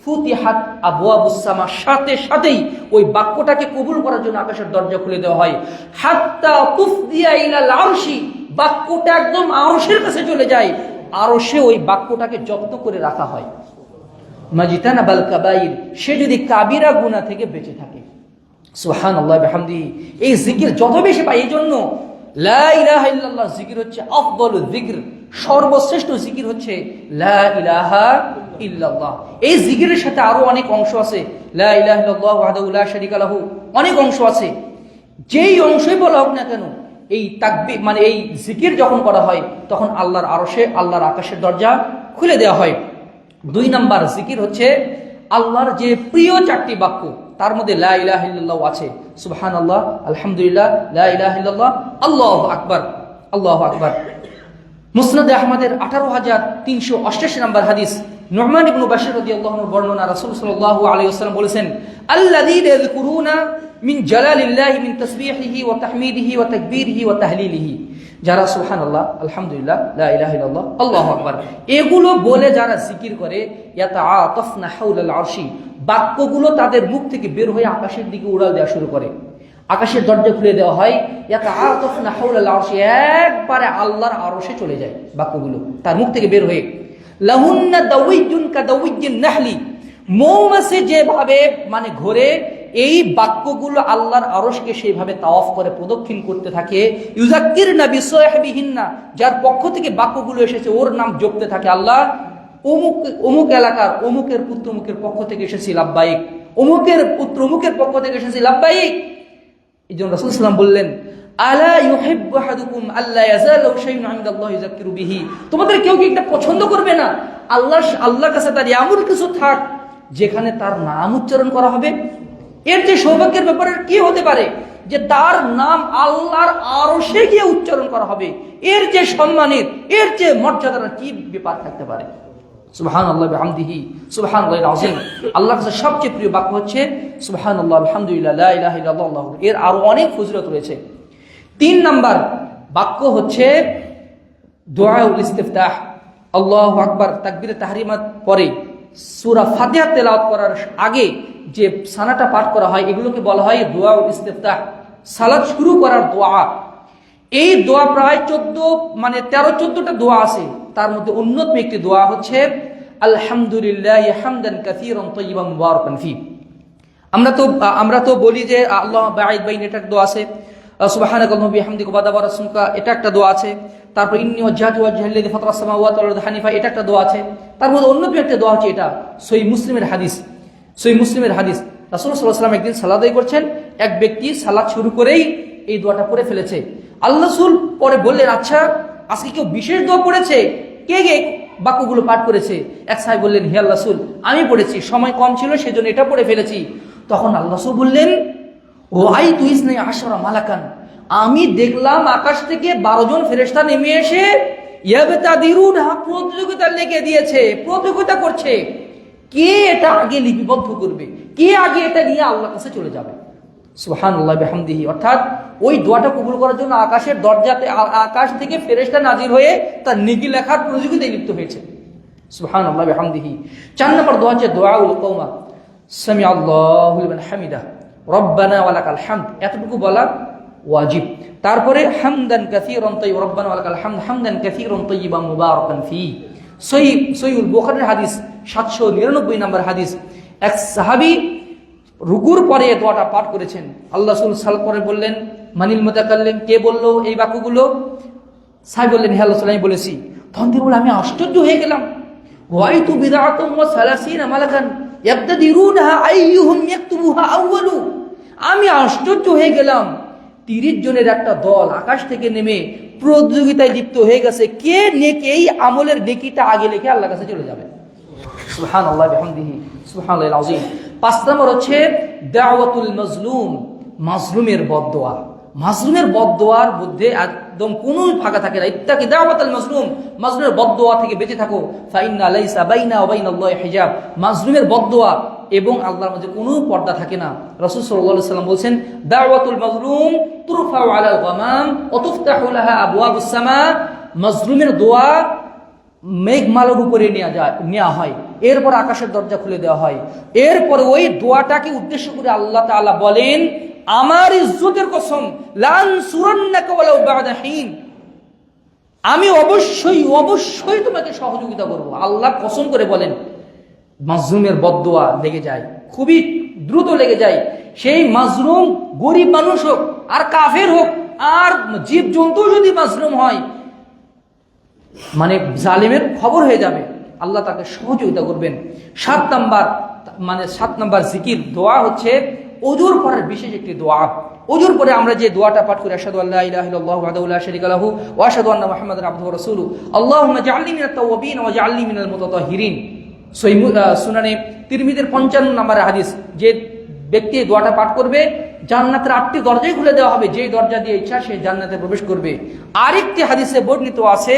ফুতিহাত আবওয়াবুস সামা, সাথে সাথেই ওই বাক্যটাকে কবুল করার জন্য আকাশের দরজা খুলে দেওয়া হয়। হাত্তা তুফদিয়া ইলাল আরশি, বাক্যটা একদম আরশের কাছে চলে যায়, আরশে ওই বাক্যটাকে যত্ন করে রাখা হয়। মাজিতানাবাল কাবাইর, সে যদি কাবিরা গুনাহ থেকে বেঁচে থাকে। সুবহানাল্লাহ বিহামদিহি। এই জিকির যত বেশি পাই, এই জন্য লা ইলাহা ইল্লাল্লাহ জিকির হচ্ছে আফদলুয যিকর, সর্বশ্রেষ্ঠ জিকির হচ্ছে লা ইলাহা ইল্লাল্লাহ। এই জিকিরের সাথে আরো অনেক অংশ আছে, লা ইলাহা ইল্লাল্লাহু ওয়াহদাহু লা শারীকা লাহু, অনেক অংশ আছে। যেই অংশই বলা হোক না কেন, এই তাকবীর মানে এই জিকির যখন করা হয় তখন আল্লাহর আরশে, আল্লাহর আকাশের দরজা খুলে দেওয়া হয়। 2 নাম্বার জিকির হচ্ছে আল্লাহর যে প্রিয় 4টি বাক্য, তার মধ্যে লা ইলাহা ইল্লাল্লাহ আছে। সুবহানাল্লাহ, আলহামদুলিল্লাহ, লা ইলাহা ইল্লাল্লাহ, আল্লাহু আকবার, আল্লাহু আকবার। মুসনাদে আহমদের 18388 নম্বর হাদিস, নু'মান ইবনে বাশির রাদিয়াল্লাহু আনহু বর্ণনা, রাসূল সাল্লাল্লাহু আলাইহি ওয়াসাল্লাম বলেছেন, আল্লাযীনা ইয়াযকুরুনা মিন জালালিল্লাহি মিন তাসবিহিহি ওয়া তাহমিদিহি ওয়া তাকবীরিহি ওয়া তাহলিলিহি, যারা সুবহানাল্লাহ, আলহামদুলিল্লাহ, লা ইলাহা ইল্লাল্লাহ, আল্লাহু আকবার এগুলো বলে যারা জিকির করে, ইয়াতাআতাফনা হাওলাল আরশি, বাক্যগুলো তাদের মুখ থেকে বের হয়ে আকাশের দিকে উড়াল দেওয়া শুরু করে। আকাশের দরজা খুলে দেওয়া হয়, ইয়াতাআতাফনা হাওলাল আরশি, একবারে আল্লাহর আরশে চলে যায় বাক্যগুলো তার মুখ থেকে বের হয়ে। লাহুন্না দাওয়িজুন কাদাওয়িজিন নাহলি, মৌমাছি যেভাবে মানে ঘোরে, এই বাক্যগুলো আল্লাহর আরশকে সেইভাবে তাওয়াফ করে প্রদক্ষিণ করতে থাকে। ইউযাক্কিরনা বিসাহিবিহিন্না, যার পক্ষ থেকে বাক্যগুলো এসেছে ওর নাম জপতে থাকে, আল্লাহ অমুক অমুক এলাকার অমুকের পুত্র অমুকের পক্ষ থেকে এসেছি লাব্বাইক, অমুকের পুত্র অমুকের পক্ষ থেকে এসেছি লাব্বাইক। এই জন্য রাসূল সাল্লাল্লাহু আলাইহি ওয়াসাল্লাম বললেন, আলা ইউহিব্বু আহাদুকুম আল্লা ইয়াযালু শাইউন ইনদাল্লাহি ইউযাক্কিরু বিহি, তোমাদের কেউ কি এটা পছন্দ করবে না আল্লাহর কাছে তার এমন কিছু থাক যেখানে তার নাম উচ্চারণ করা হবে? এর যে সৌভাগ্যের ব্যাপারে কি হতে পারে যে তার নাম আল্লাহর আরশে গিয়ে উচ্চারণ করা হবে? এর যে সম্মানের, এর যে মর্যাদার কি ব্যাপার থাকতে পারে? সুবহানাল্লাহ বিহামদিহি সুবহানাল্লাহিল আযীম। আল্লাহর কাছে সবচেয়ে প্রিয় বাক্য হচ্ছে সুবহানাল্লাহ, আলহামদুলিল্লাহ, লা ইলাহা ইল্লাল্লাহ, আল্লাহু আকবার। এর আরো অনেক ফজিলত রয়েছে। 3 নাম্বার বাক্য হচ্ছে দুআউল ইস্তিফতাহ, আল্লাহু আকবার তাকবীরে তাহরিমাত পরে সূরা ফাতিহা তেলাওয়াত করার আগে যে সানাটা পাঠ করা হয়, এগুলোকে বলা হয় দুআউল ইস্তিফতাহ, সালাত শুরু করার দোয়া। এই দোয়া প্রায় 13-14টা দোয়া আছে। তার মধ্যে অন্যতম একটি দোয়া হচ্ছে আলহামদুলিল্লাহি হামদান কাসীরান তাইয়িবান মুবারাকান ফি। আমরা তো বলি যে আল্লাহ বাঈদ বাইন, এটা একটা দোয়া আছে। সুবহানাকাল্লাহুম্মা বিহামদিকা ওয়া তাবারাকাসমুকা, এটা একটা দোয়া আছে। তারপর ইন্নী ওয়াজজাহতু ওয়াজহাল্লাযী ফাতারাস সামাওয়াতি ওয়াল আরদি হানিফা, এটা একটা দোয়া আছে। তার মধ্যে অন্যতম একটা দোয়া হচ্ছে এটা, সহিহ মুসলিমের হাদিস। সহিহ মুসলিমের হাদিস, রাসূল সাল্লাল্লাহু আলাইহি ওয়াসাল্লাম একদিন সালাত আদায় করছেন, এক ব্যক্তি সালাত শুরু করেই এই দোয়াটা পড়ে ফেলেছে। আল্লাহ রাসূল পরে বললেন, আচ্ছা আজকে কেউ বিশেষ দোয়া পড়েছে? কে কে বাক্যগুলো পাঠ করেছে? এক সাহেব বললেন, হে আল্লাহ রাসূল, আমি পড়েছি, সময় কম ছিল সেজন্য এটা পড়ে ফেলেছি। তখন আল্লাহ রাসূল বললেন, ও আই তুইসনে আশরা মালাকান, আমি দেখলাম আকাশ থেকে 12 জন ফেরেশতা নেমে এসে ইয়াবতাদিরুনহা, প্রতিযোগিতা লেগে দিয়েছে, প্রতিযোগিতা করছে কে এটা আগে লিপিবদ্ধ করবে, কে আগে এটা নিয়ে আল্লাহর কাছে চলে যাবে। সুবহানাল্লাহ বিহামদিহি, অর্থাৎ ওই দোয়াটা কবুল করার জন্য আকাশের দরজাতে আকাশ থেকে ফেরেশতা নাজির হয়ে তার নেকি লেখার প্রতিযোগিতায় লিপ্ত হয়েছে। সুবহানাল্লাহ বিহামদিহি। 4 নম্বর দোয়া হচ্ছে দুআউল কওমা, সামিআল্লাহু লিমান হামিদা রব্বানা ওয়া লাকাল হামদ, এতটুকু বলা ওয়াজিব। তারপরে হামদান কাসীরান তাইয়িবান, রব্বানা ওয়া লাকাল হামদ হামদান কাসীরান তাইয়িবান মুবারাকান ফি। সহিহুল বুখারীর হাদিস 799 নম্বর হাদিস। এক সাহাবী রুকুর পরে এই দোয়াটা পাঠ করেছেন। আল্লাহ রাসূল সাল্লাল্লাহু আলাইহি বললেন, মানিল মুতাকাল্লিম, কে বললো এই বাক্যগুলো? সাহাবী বললেন, হে আল্লাহ রাসূল, আমি বলেছি। তখন তিনি বললেন, আমি আশ্চর্য হয়ে গেলাম। ওয়াইতু বিদআতুম ওয়া 30 মালাকান ইয়াবতাদিরুনহা আইয়ুহুম ইয়াকতুবুহা আউয়ালু। আমি আশ্চর্য হয়ে গেলাম, 30 জনের একটা দল আকাশ থেকে নেমে প্রতিযোগিতায় লিপ্ত হয়ে গেছে, কে নেকি এই আমলের নেকিটা আগে লিখে আল্লাহর কাছে চলে যাবে। সুবহানাল্লাহ বিহামদিহি সুবহানাল্লাহিল আযীম। 5 নম্বর হচ্ছে দাওয়াতুল মাজলুম, মাজলুমের বদদোয়া। মাজলুমের বদদোয়ার মধ্যে একদম কোনো ফাঁকা থাকে না। ইত্তাকি দাওয়াতুল মাজলুম, মাজলুমের বদদোয়া থেকে বেঁচে থাকো। ফাইন্না লাইসা বাইনা ওয়া বাইনাল্লাহি হিজাব। মাজলুমের বদদোয়া এবং আল্লাহর মধ্যে কোনো পর্দা থাকে না। রাসূল সাল্লাল্লাহু আলাইহি ওয়াসাল্লাম বলেন, দাওয়াতুল মাজলুম তুরফাউ আলাল গামাম ওয়া তুফতাহু লাহা আবওয়াবুস সামা। মাজলুমের দোয়া মেঘমালার উপরে নেওয়া হয়, এরপর আকাশের দরজা খুলে দেওয়া হয়। এরপর ওই দোয়াটাকে উদ্দেশ্য করে আল্লাহ তাআলা বলেন, আমার ইজ্জতের কসম, লানসুরান্নাকা ওয়ালাউ বা'দা হিন, আমি অবশ্যই তোমাকে সহযোগিতা করব। আল্লাহ কসম করে বলেন। মাজলুমের বদদোয়া লেগে যায়, খুবই দ্রুত লেগে যায়। সেই মাজলুম গরিব মানুষ হোক আর কাফের হোক আর জীব জন্তু যদি মাজলুম হয়, মানে জালিমের খবর হয়ে যাবে, আল্লাহ তাকে সহযোগিতা করবেন। 7 নাম্বার জিকির দোয়া হচ্ছে ওযুর পরের বিশেষ একটি দোয়া। ওযুর পরে আমরা যে দোয়াটা পাঠ করি, আশহাদু আল্লা ইলাহা ইল্লাল্লাহু ওয়াহদাহু লা শারীকা লাহু ওয়া আশহাদু আন্না মুহাম্মাদান আবদুহু ওয়া রাসূলুহু, আল্লাহুম্মা জাআলনি মিনাত তাওয়াবিন ওয়া জাআলনি মিনাল মুতাতাহহিরিন। সুনানে তিরমিজির 55 নম্বর হাদিস, যে ব্যক্তি এই দোয়াটা পাঠ করবে জান্নাতের 8টি দরজাই খুলে দেওয়া হবে, যেই দরজা দিয়ে ইচ্ছা সে জান্নাতে প্রবেশ করবে। আরেকটি হাদিসে বর্ণিত আছে,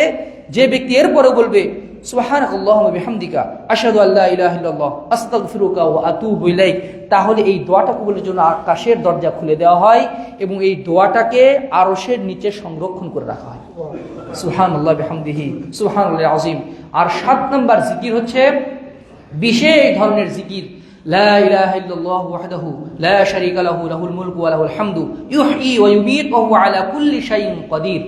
যে ব্যক্তি এরপরে বলবে সুবহানাকাল্লাহুম্মা বিহামদিকা আশহাদু আল্লা ইলাহা ইল্লাল্লাহ আস্তাগফিরুকা ওয়া আতুবু ইলাইক, তাহলে এই দোয়াটা কবুলের জন্য আকাশের দরজা খুলে দেওয়া হয় এবং এই দোয়াটাকে আরশের নিচে সংরক্ষণ করে রাখা হয়। সুবহানাল্লাহ বিহামদিহি সুবহানাল্লাহিল আযীম। আর 7 নম্বর জিকির হচ্ছে বিশেষ ধরনের জিকির, লা ইলাহা ইল্লাল্লাহু ওয়াহদাহু লা শারীকা লাহু লাহুল মুলকু ওয়া লাহুল হামদু ইউহয়ী ওয়া ইউমীতু ওয়া হুয়া আলা কুল্লি শাইইন কাদির।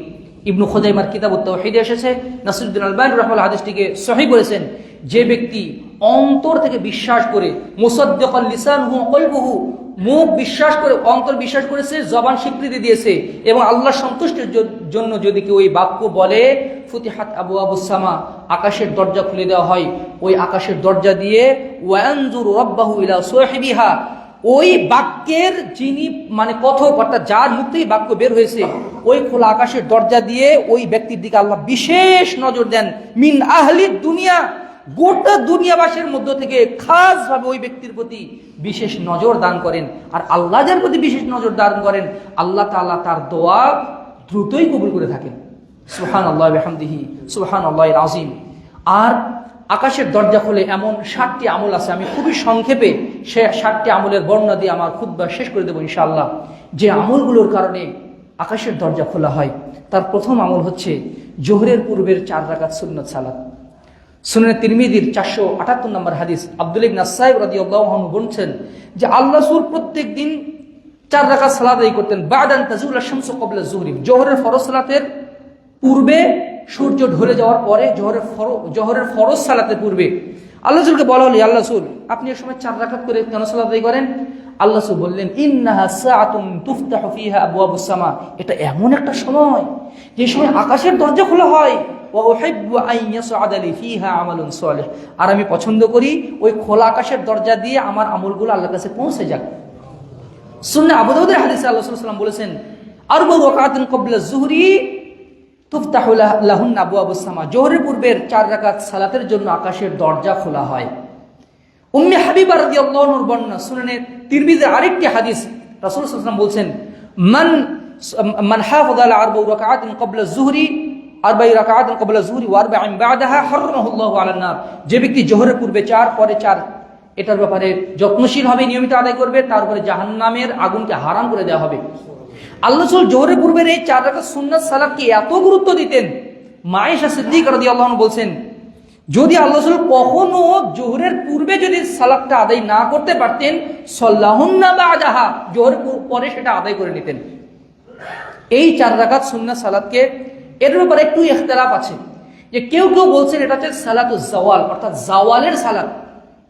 ইবনু খুযাইমার কিতাবুত তাওহীদে এসেছে, নাসিরুদ্দিন আলবানী রাহিমাহুল্লাহ হাদিসটিকে সহিহ বলেছেন, যে ব্যক্তি অন্তর থেকে বিশ্বাস করে, মুসাদ্দিকাল লিসানহু ওয়া কলবুহু, মুখ বিশ্বাস করে, অন্তর বিশ্বাস করেছে, জবান স্বীকৃতি দিয়েছে এবং আল্লাহর সন্তুষ্টির জন্য যদি কেউ ওই বাক্য বলে, ফুতিহাত আবওয়াবুস সামা, আকাশের দরজা খুলে দেওয়া হয়। ওই আকাশের দরজা দিয়ে ওয়ানজুরু রাব্বাহু ইলা সাহিবিহা, ওই বাক্যের যিনি মানে কথক, অর্থাৎ যার মুখ থেকে বাক্য বের হয়েছে, ওই খোলা আকাশের দরজা দিয়ে ওই ব্যক্তির দিকে আল্লাহ বিশেষ নজর দেন। মিন আহলিদ দুনিয়া, গোটা দুনিয়াবাসীর মধ্য থেকে খাস ভাবে ওই ব্যক্তির প্রতি বিশেষ নজর দান করেন। আর আল্লাহ যার প্রতি বিশেষ নজর দান করেন, আল্লাহ তাআলা তার দোয়া দ্রুতই কবুল করে থাকেন। সুবহানাল্লাহি ওয়া বিহামদিহি সুবহানাল্লাহিল আযীম। আর আকাশের দরজা খুলে এমন 7টি আমল আছে, আমি খুবই সংক্ষেপে সে 7টি আমলের বর্ণনা দিয়ে আমার খুতবা শেষ করে দেবো ইনশাআল্লাহ। যে আমলগুলোর কারণে আকাশের দরজা খোলা হয়, তার প্রথম আমল হচ্ছে জোহরের পূর্বের 4 রাকাত সুন্নত সালাত। সুনানে তিরমিজির 478 নম্বর হাদিস, আব্দুল্লাহ ইবনে সাইব রাদিয়াল্লাহু আনহু বলছেন যে আল্লাহ রাসূল প্রত্যেক দিন 4 রাকাত সালাত আদায় করতেন। বা'দান তাজুলা শামসু ক্বাবলা যুহরি, জোহরের ফরজ সালাতের পূর্বে, সূর্য ঢলে যাওয়ার পরে, জোহরের ফরজ সালাতের পূর্বে। আল্লাহ রাসূলকে বলা হলো, আল্লাহ রাসূল আপনি এই সময় 4 রাকাত করে কেন সালাত আদায় করেন? আল্লাহ রাসূল বললেন, ইন্নাহা সাআতুন তুফতাহু ফিহা আবওয়াবুস সামা, এটা এমন একটা সময় যে সময় আকাশের দরজা খোলা হয়। ওয়া উহিব্বু আন ইয়াসআদা লি ফিহা আমালুন সালিহ, আর আমি পছন্দ করি ওই খোলা আকাশের দরজা দিয়ে আমার আমলগুলো আল্লাহর কাছে পৌঁছে যাক। সুন্নাহ আবু দাউদের হাদিসে আল্লাহ রাসূল সাল্লাল্লাহু আলাইহি ওয়াসাল্লাম বলেছেন, আরবাউ রাকাতিন ক্বাবলা যুহরি তুফতাহু লাহুন্না আবওয়াবুস সামা, জোহরের পূর্বের 4 রাকাত সালাতের জন্য আকাশের দরজা খোলা হয়। উম্মে হাবিবা রাদিয়াল্লাহু আনহার বর্ণনা, সুনানে তিরমিজির আরেকটি হাদিস, রাসূল সাল্লাল্লাহু আলাইহি ওয়াসাল্লাম বলছেন, মান হাফাযা আলা আরবাউ রাকাতিন ক্বাবলা যুহরি 4 রাকাতিন ক্বাবলা যুহরি ওয়া 4 বা'দাহা হারামাহুল্লাহু আলান নার, যে ব্যক্তি জোহরের পূর্বে 4 পরে 4 এটার ব্যাপারে যত্নশীল হবে, নিয়মিত আদায় করবে, তারপরে জাহান্নামের আগুনকে হারাম করে দেওয়া হবে। আল্লাহ রাসূল জোহরের পূর্বের এই 4 রাকাত সুন্নাত সালাতকে এত গুরুত্ব দিতেন, মা আয়েশা সিদ্দিকা রাদিয়াল্লাহু আনহা বলছেন, যদি আল্লাহ রাসূল কখনো জোহরের পূর্বে যদি সালাতটা আদায় না করতে পারতেন, সাল্লাহুন্না বা'দাহা, জোহরের পরে সেটা আদায় করে নিতেন। এই 4 রাকাত সুন্নাত সালাতকে, এর ব্যাপারে একটু ইখতিলাফ আছে। যে কেউ কেউ বলছেন এটা হচ্ছে সালাতুজ জাওয়াল, অর্থাৎ জাওয়ালের সালাত।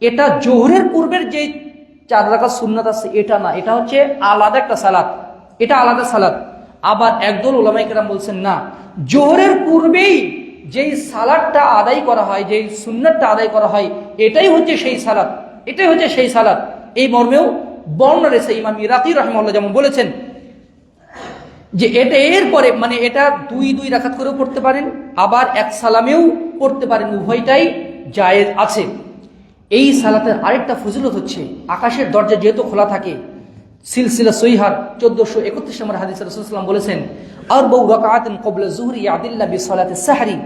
এটা জোহরের পূর্বের যে 4 রাকাত সুন্নাত আছে এটা না, এটা হচ্ছে আলাদা একটা সালাত, এটা আলাদা সালাত। আবার একদল উলামায়ে কেরাম বলছেন না, জোহরের পূর্বেই যেই সালাতটা আদায় করা হয়, যেই সুন্নাতটা আদায় করা হয়, এটাই হচ্ছে সেই সালাত, এটাই হচ্ছে সেই সালাত। এই মর্মেও বর্ণনা রয়েছে। ইমাম ইরাকি রাহিমাহুল্লাহ যেমন বলেছেন যে এটা এরপরে মানে এটা 2 রাকাত করেও পড়তে পারেন, আবার এক সালামেও পড়তে পারেন, উভয়টাই জায়েজ আছে। এই সালাতের আরেকটা ফজিলত হচ্ছে, আকাশের দরজা যেহেতু খোলা থাকে, সিলসিলা সহিহার 1431 নম্বর হাদিসে রাসূলুল্লাহ সাল্লাল্লাহু আলাইহি ওয়াসাল্লাম বলেছেন, আরবাউ রাকাআতিন ক্বাবলা যুহরি ইয়াদিল্লা বিসালাতিস সাহরি,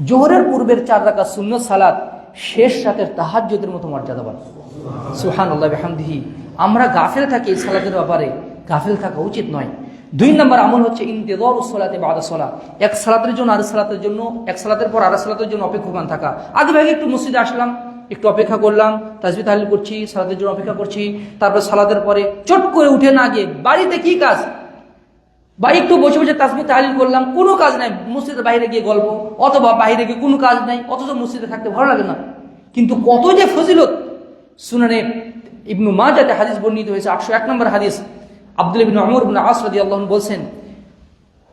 জোহরের পূর্বের 4 রাকাত সুন্নাত সালাত শেষ রাতের তাহাজ্জুদের মতো মর্যাদাবান। সুবহানাল্লাহি ওয়া বিহামদিহি। আমরা গাফেল থাকি এই সালাতের ব্যাপারে, গাফেল থাকা উচিত নয়। 2 নম্বর আমল হচ্ছে ইন্তিযারুস সালাতি বাদা সালাত, এক সালাতের জন্য আরেক সালাতের জন্য, এক সালাতের পর আরেক সালাতের জন্য অপেক্ষমান থাকা। আগে ভাগে একটু মসজিদে আসলাম, একটু অপেক্ষা করলাম, তাসবিহ তাহলিল করছি, সালাতের জন্য অপেক্ষা করছি, তারপর সালাতের পরে চট করে উঠে না গিয়ে বাড়িতে কি কাজ, বা একটু বসে বসে তাসবিহ তাহলিল করলাম, কোনো কাজ নাই, মসজিদের বাইরে গিয়ে গল্প, অথবা বাইরে গিয়ে কোনো কাজ নাই, অথচ মসজিদে থাকতে ভালো লাগে না। কিন্তু কত যে ফজিলত! সুনানে ইবনু মাজাতে হাদিস বর্ণিত হয়েছে, 801 নম্বর হাদিস, আব্দুল্লাহ ইবনে আমর ইবনে আস রাদিয়াল্লাহু আনহু বলছেন,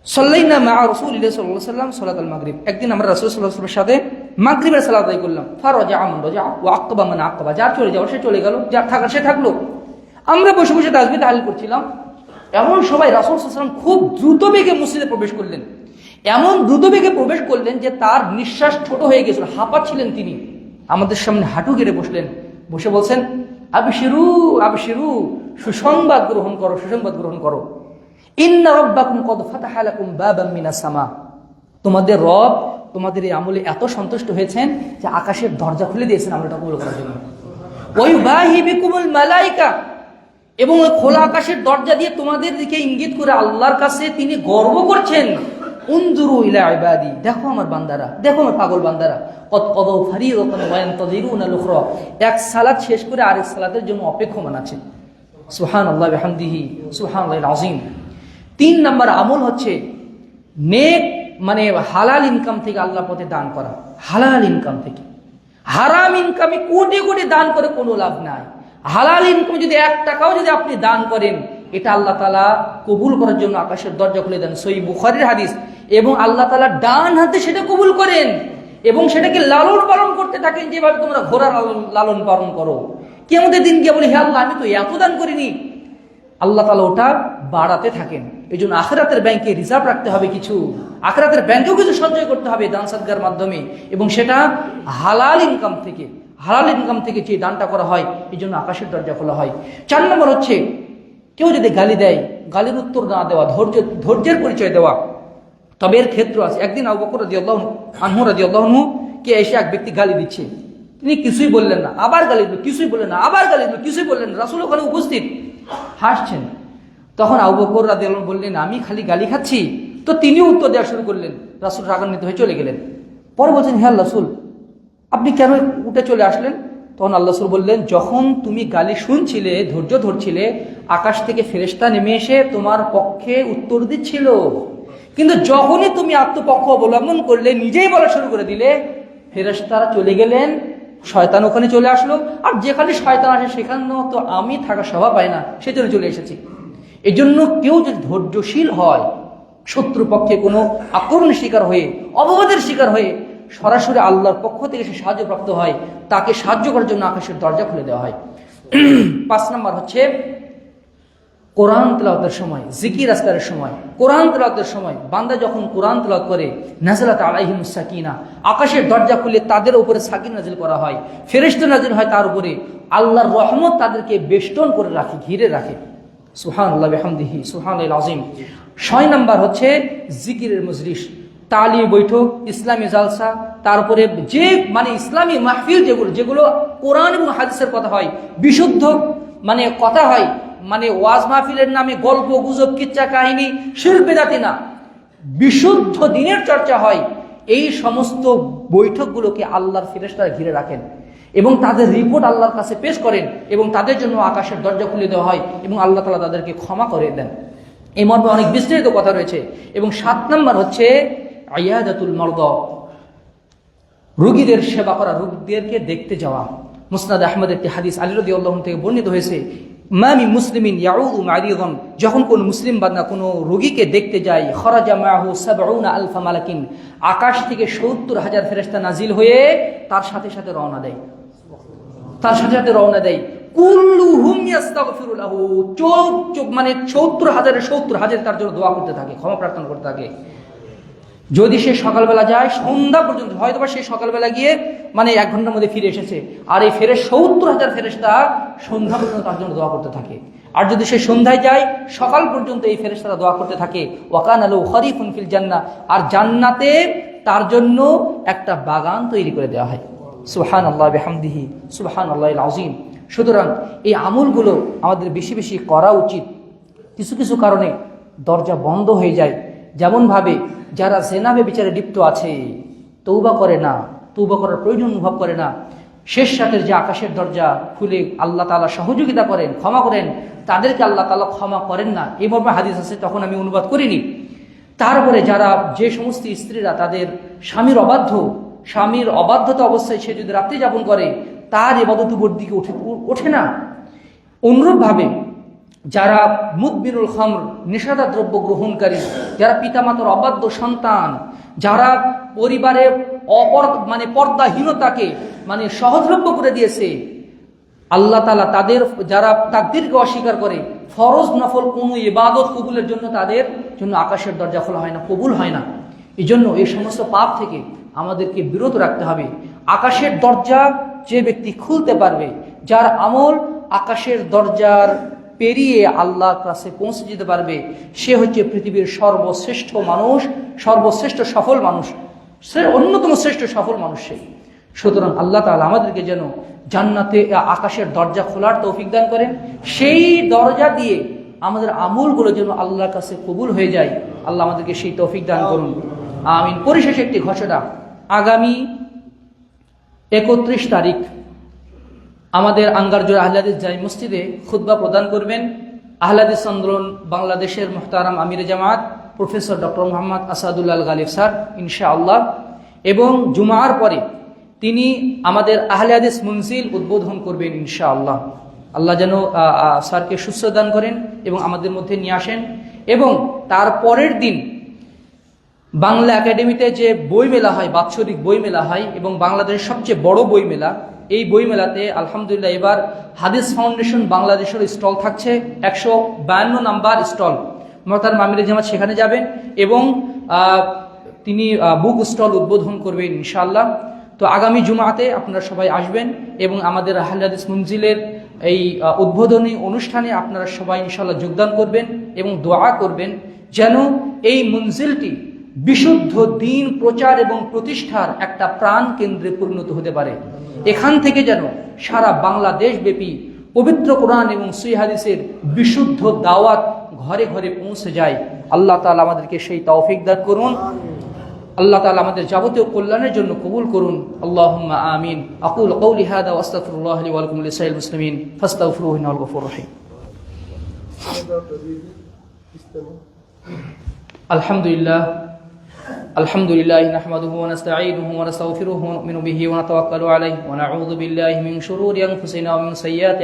সাল্লাইনা মা রাসূলিল্লাহি সাল্লাল্লাহু আলাইহি ওয়াসাল্লাম সালাতুল মাগরিব, একদিন আমরা রাসূল সাল্লাল্লাহু আলাইহি ওয়াসাল্লামের সাথে মাগরিবের সালাত আদায় করলাম। ফারাজা মান রাজা ওয়া আক্কাবা মান আক্কাবা, যার চলে যাওয়া সে চলে গেল, যার থাকার সে থাকলো। আমরা বসে বসে তাসবিহ তাহলিল করছিলাম, এমন সবাই রাসূল সাল্লাল্লাহু আলাইহি ওয়াসাল্লাম খুব দ্রুত বেগে মসজিদে প্রবেশ করলেন। এমন দ্রুত বেগে প্রবেশ করলেন যে তার নিঃশ্বাস ছোট হয়ে গেছিল, হাঁপাচ্ছিলেন তিনি। আমাদের সামনে হাঁটু গেড়ে বসলেন, বসে বলছেন, আবশিরু আবশিরু, সুসংবাদ গ্রহণ করো, সুসংবাদ গ্রহণ করো। ইন্না রাব্বাকুম কদ ফাতাহা লাকুম বাবাম মিনাস সামা, তোমাদের রব তোমাদের এই আমলে এত সন্তুষ্ট হয়েছেন যে আকাশের দরজা খুলে দিয়েছেন আমলটা কবুল করার জন্য। ওয়া ইউবাহি বিকুমুল মালায়েকা, এবং ওই খোলা আকাশের দরজা দিয়ে তোমাদের দিকে ইঙ্গিত করে আল্লাহর কাছে তিনি গর্ব করছেন, উনজুরু ইলা ইবাদি, দেখো আমার বান্দারা, দেখো আমার পাগল বান্দারা, কদ কদাউ ফারিদাতান ওয়া ইয়ানতাযিরুনা আল-উখরা, এক সালাত শেষ করে আরেক সালাতের জন্য অপেক্ষমান আছে। সুবহানাল্লাহি ওয়া বিহামদিহি, সুবহানাল্লাহিল আযীম। 3 নম্বর আমল হচ্ছে নেক মানে হালাল ইনকাম থেকে আল্লাহর পথে দান করা, হালাল ইনকাম থেকে। হারাম ইনকামে কোটি কোটি দান করে কোনো লাভ নাই। হালাল ইনকাম যদি 1 টাকাও যদি আপনি দান করেন, এটা আল্লাহ তাআলা কবুল করার জন্য আকাশের দরজা খুলে দেন, সহিহ বুখারীর হাদিস। এবং আল্লাহ তাআলা ডান হাতে সেটা কবুল করেন এবং সেটাকে লালন পালন করতে থাকেন, যেভাবে তোমরা ঘোড়া লালন পালন করো। কিয়ামতের দিন গিয়ে বলি, হে আল্লাহ, আমি তো এত দান করিনি, আল্লাহ তাআলা ওটা বাড়াতে থাকেন। এই জন্য আখিরাতের ব্যাংকে রিজার্ভ রাখতে হবে কিছু, আখিরাতের ব্যাংকেও কিছু সঞ্চয় করতে হবে দান সাদকার মাধ্যমে, এবং সেটা হালাল ইনকাম থেকে। হালাল ইনকাম থেকে যে দানটা করা হয়, এই জন্য আকাশের দরজা খোলা হয়। 4 নম্বর হচ্ছে কেউ যদি গালি দেয়, গালির উত্তর না দেওয়া, ধৈর্যের পরিচয় দেওয়া। তবে এর ক্ষেত্র আছে। একদিন আবু বকর রাদিয়াল্লাহু আনহু রাদিয়াল্লাহু আনহু কে এসে এক ব্যক্তি গালি দিচ্ছে, তিনি কিছুই বললেন না, আবার গালি দিল, কিছুই বললেন না, আবার গালি দিল, কিছুই বললেন না। রাসূল ওখানে উপস্থিত, হাসছেন। তখন আবু বকর রাদিয়াল্লাহু আনহু বললেন, আমি খালি গালি খাচ্ছি? তো তিনিও উত্তর দেওয়া শুরু করলেন। রাসূল রাগান্বিত হয়ে চলে গেলেন। পরে বলছেন, হে আল্লাহ রাসূল, আপনি কেন উঠে চলে আসলেন? তখন আল্লাহ রাসূল বললেন, যখন তুমি গালি শুনছিলে, ধৈর্য ধরছিলে, আকাশ থেকে ফেরেশতা নেমে এসে তোমার পক্ষে উত্তর দিচ্ছিল। কিন্তু যখনই তুমি আত্মপক্ষ অবলম্বন করলে, নিজেই বলা শুরু করে দিলে, ফেরেশতারা চলে গেলেন, শয়তান ওখানে চলে আসলো। আর যেখানে শয়তান আসে সেখানেও তো আমি থাকা শোভা পাই না, সেজন্য চলে এসেছি। এই জন্য কেউ যদি ধৈর্যশীল হয়, শত্রুপক্ষে কোনো আক্রমণের শিকার হয়ে, অপবাদের শিকার হয়ে সরাসরি আল্লাহর পক্ষ থেকে সে সাহায্যপ্রাপ্ত হয়, তাকে সাহায্য করার জন্য আকাশের দরজা খুলে দেওয়া হয়। 5 নম্বর হচ্ছে কোরআন তেলাওয়াতের সময়, জিকির আজকারের সময়, কোরআন তেলাওয়াতের সময় বান্দা যখন কোরআন তেলাওয়াত করে, নাযালাত আলাইহিমুস সাকিনা, আকাশের দরজা খুলে তাদের উপরে সাকিন নাজিল করা হয়, ফেরেশতা নাজিল হয় তার উপরে, আল্লাহর রহমত তাদেরকে বেষ্টন করে রাখে, ঘিরে রাখে। সুবহানাল্লাহি ওয়া বিহামদিহি, সুবহানাল্লাহিল আযীম। 6 নম্বর হচ্ছে জিকিরের মজলিস, তালিম বৈঠক, ইসলামী জালসা, তারপরে যে মানে ইসলামী মাহফিল যেগুলো কোরআন এবং হাদিসের কথা হয়, বিশুদ্ধ মানে কথা হয়, মানে ওয়াজ মাহফিলের নামে গল্প গুজব কিচ্ছা কাহিনী শিরক বিদআতি না, বিশুদ্ধ দ্বীনের চর্চা হয়। এই সমস্ত বৈঠকগুলোকে আল্লাহর ফেরেশতারা ঘিরে রাখেন এবং তাদের রিপোর্ট আল্লাহর কাছে পেশ করেন, এবং তাদের জন্য আকাশের দরজা খুলে দেওয়া হয় এবং আল্লাহ তাআলা তাদেরকে ক্ষমা করে দেন। এই মর্মে অনেক বিস্তারিত কথা রয়েছে। এবং 7 নম্বর হচ্ছে আয়াদাতুল মারদা, রোগীদের সেবা করা, রোগীদেরকে দেখতে যাওয়া। মুসনাদ আহমদের একটি হাদিস আলী রাদিয়াল্লাহু আনহু থেকে বর্ণিত হয়েছে, মামি মুসলিমিন ইয়াউদু মারিদান, যখন কোন মুসলিম বান্দা কোনো রোগীকে দেখতে যায়, খরাজা মাহু ৭০ আলফা মালাকিন, আকাশ থেকে ৭০,০০০ ফেরেশতা নাজিল হয়ে তার সাথে সাথে রওনা দেয়, তার সাথে সাথে রওনা দেয়। কুল্লুহুম ইস্তাগফিরু লাহু, মানে ৭০,০০০ তার জন্য দোয়া করতে থাকে, ক্ষমা প্রার্থনা করতে থাকে। যদি সে সকালবেলা যায় সন্ধ্যা পর্যন্ত, হয়তো বা সে সকালবেলা গিয়ে মানে ১ ঘন্টার মধ্যে ফিরে এসেছে, আর এই ৭০,০০০ ফেরেশতা সন্ধ্যা পর্যন্ত তার জন্য দোয়া করতে থাকে। আর যদি সে সন্ধ্যায় যায়, সকাল পর্যন্ত এই ফেরেশতারা দোয়া করতে থাকে। ওয়াকানা লাহু খরিফুন ফিল জান্নাহ, আর জান্নাতে তার জন্য একটা বাগান তৈরি করে দেওয়া হয়। সুবহানাল্লাহ বিহামদিহি সুবহানাল্লাহিল আযীম। সুতরাং এই আমলগুলো আমাদের বেশি বেশি করা উচিত। কিছু কিছু কারণে দরজা বন্ধ হয়ে যায়, যেমনভাবে যারা জেনাবে বিচারে লিপ্ত আছে, তৌবা করে না, তৌবা করার প্রয়োজন অনুভব করে না, শেষ রাতের যে আকাশের দরজা খুলে আল্লাহ তাআলা সহযোগিতা করেন, ক্ষমা করেন, তাদেরকে আল্লাহ তাআলা ক্ষমা করেন না, এই মর্মে হাদিস আছে, তখন আমি অনুবাদ করিনি। তারপরে যারা, যে সমস্ত স্ত্রীরা তাদের স্বামীর অবাধ্যতা অবস্থায় সে যদি রাত্রি যাপন করে, তার ইবাদত উপর দিকে ওঠে না। অনুরূপভাবে যারা মুদবিরুল খামর, নেশাদার দ্রব্য গ্রহণকারী, যারা পিতামাতার অবাধ্য সন্তান, যারা পরিবারে পর্দাহীনতাকে সহজলভ্য করে দিয়েছে, আল্লাহ তাআলা তাদের, যারা তাকদীরকে অস্বীকার করে, ফরজ নফল কোনো ইবাদত কবুলের জন্য তাদের জন্য আকাশের দরজা খোলা হয় না, কবুল হয় না। এই জন্য এই সমস্ত পাপ থেকে আমাদেরকে বিরত রাখতে হবে। আকাশের দরজা যে ব্যক্তি খুলতে পারবে, যার আমল আকাশের দরজার পেরিয়ে আল্লাহর কাছে পৌঁছে যেতে পারবে, সে হচ্ছে পৃথিবীর সর্বশ্রেষ্ঠ মানুষ, সর্বশ্রেষ্ঠ সফল মানুষ, অন্যতম শ্রেষ্ঠ সফল মানুষ সে। সুতরাং আল্লাহ তাআলা আমাদেরকে যেন জান্নাতে আকাশের দরজা খোলার তৌফিক দান করেন, সেই দরজা দিয়ে আমাদের আমলগুলো যেন আল্লাহর কাছে কবুল হয়ে যায়। আল্লাহ আমাদেরকে সেই তৌফিক দান করুন, আমিন। পরিশেষে একটি ঘোষণা, আগামী ৩১ তারিখ আমাদের আঙ্গারজোর আহলে হাদিস জামি মসজিদে খুতবা প্রদান করবেন আহলে হাদিস আন্দোলন বাংলাদেশের মুহতারাম আমির জামাত প্রফেসর ডক্টর মোহাম্মদ আসাদুল্লাহ আল গালিব স্যার, ইনশাআল্লাহ। এবং জুমার পরে তিনি আমাদের আহলে হাদিস মঞ্জিল উদ্বোধন করবেন ইনশাআল্লাহ। আল্লাহ যেন স্যারকে সুস্থ দান করেন এবং আমাদের মধ্যে নিয়ে আসেন। এবং তার পরের দিন বাংলা একাডেমিতে যে বই মেলা হয়, বাৎসরিক বই মেলা হয় এবং বাংলাদেশের সবচেয়ে বড় বই মেলা, এই বই মেলাতে আলহামদুলিল্লাহ এবার হাদিস ফাউন্ডেশন বাংলাদেশের স্টল থাকছে, ১৫২ নাম্বার স্টল। মোহতারাম আমির জামাত সেখানে যাবেন এবং তিনি বুক স্টল উদ্বোধন করবেন ইনশাআল্লাহ। তো আগামী জুমাতে আপনারা সবাই আসবেন এবং আমাদের আহলে হাদিস মঞ্জিলের এই উদ্বোধনী অনুষ্ঠানে আপনারা সবাই ইনশাআল্লাহ যোগদান করবেন এবং দোয়া করবেন যেন এই মঞ্জিলটি বিশুদ্ধ দ্বীন প্রচার এবং প্রতিষ্ঠার একটা প্রাণ কেন্দ্রে পরিণত হতে পারে। এখান থেকে যেন সারা বাংলাদেশ ব্যাপী পবিত্র কোরআন এবং সহিহ হাদিসের বিশুদ্ধ দাওয়াত ঘরে ঘরে পৌঁছে যায়। আল্লাহ তাআলা আমাদেরকে সেই তৌফিক দান করুন। আল্লাহ তাআলা আমাদের যাবতীয় কল্যাণের জন্য কবুল করুন। আল্লাহুম্মা আমিন। আকুলু কওলি হাযা ওয়া আস্তাগফিরুল্লাহ লি ওয়া লাকুম ওয়া লিসাইরিল মুসলিমিন ফাস্তাগফিরুহু ইন্নাহু গফুরুর রহিম। আলহামদুলিল্লাহ আলহামদুলিল্লাহ নাহমাদুহু ওয়া নাস্তাঈনুহু ওয়া নাস্তাগফিরুহু ওয়া নু'মিনু বিহি ওয়া নাতাওয়াক্কালু আলাইহি ওয়া নাউযু বিল্লাহি মিন শুরুরি আনফুসিনা ওয়া মিন সাইয়্যাতি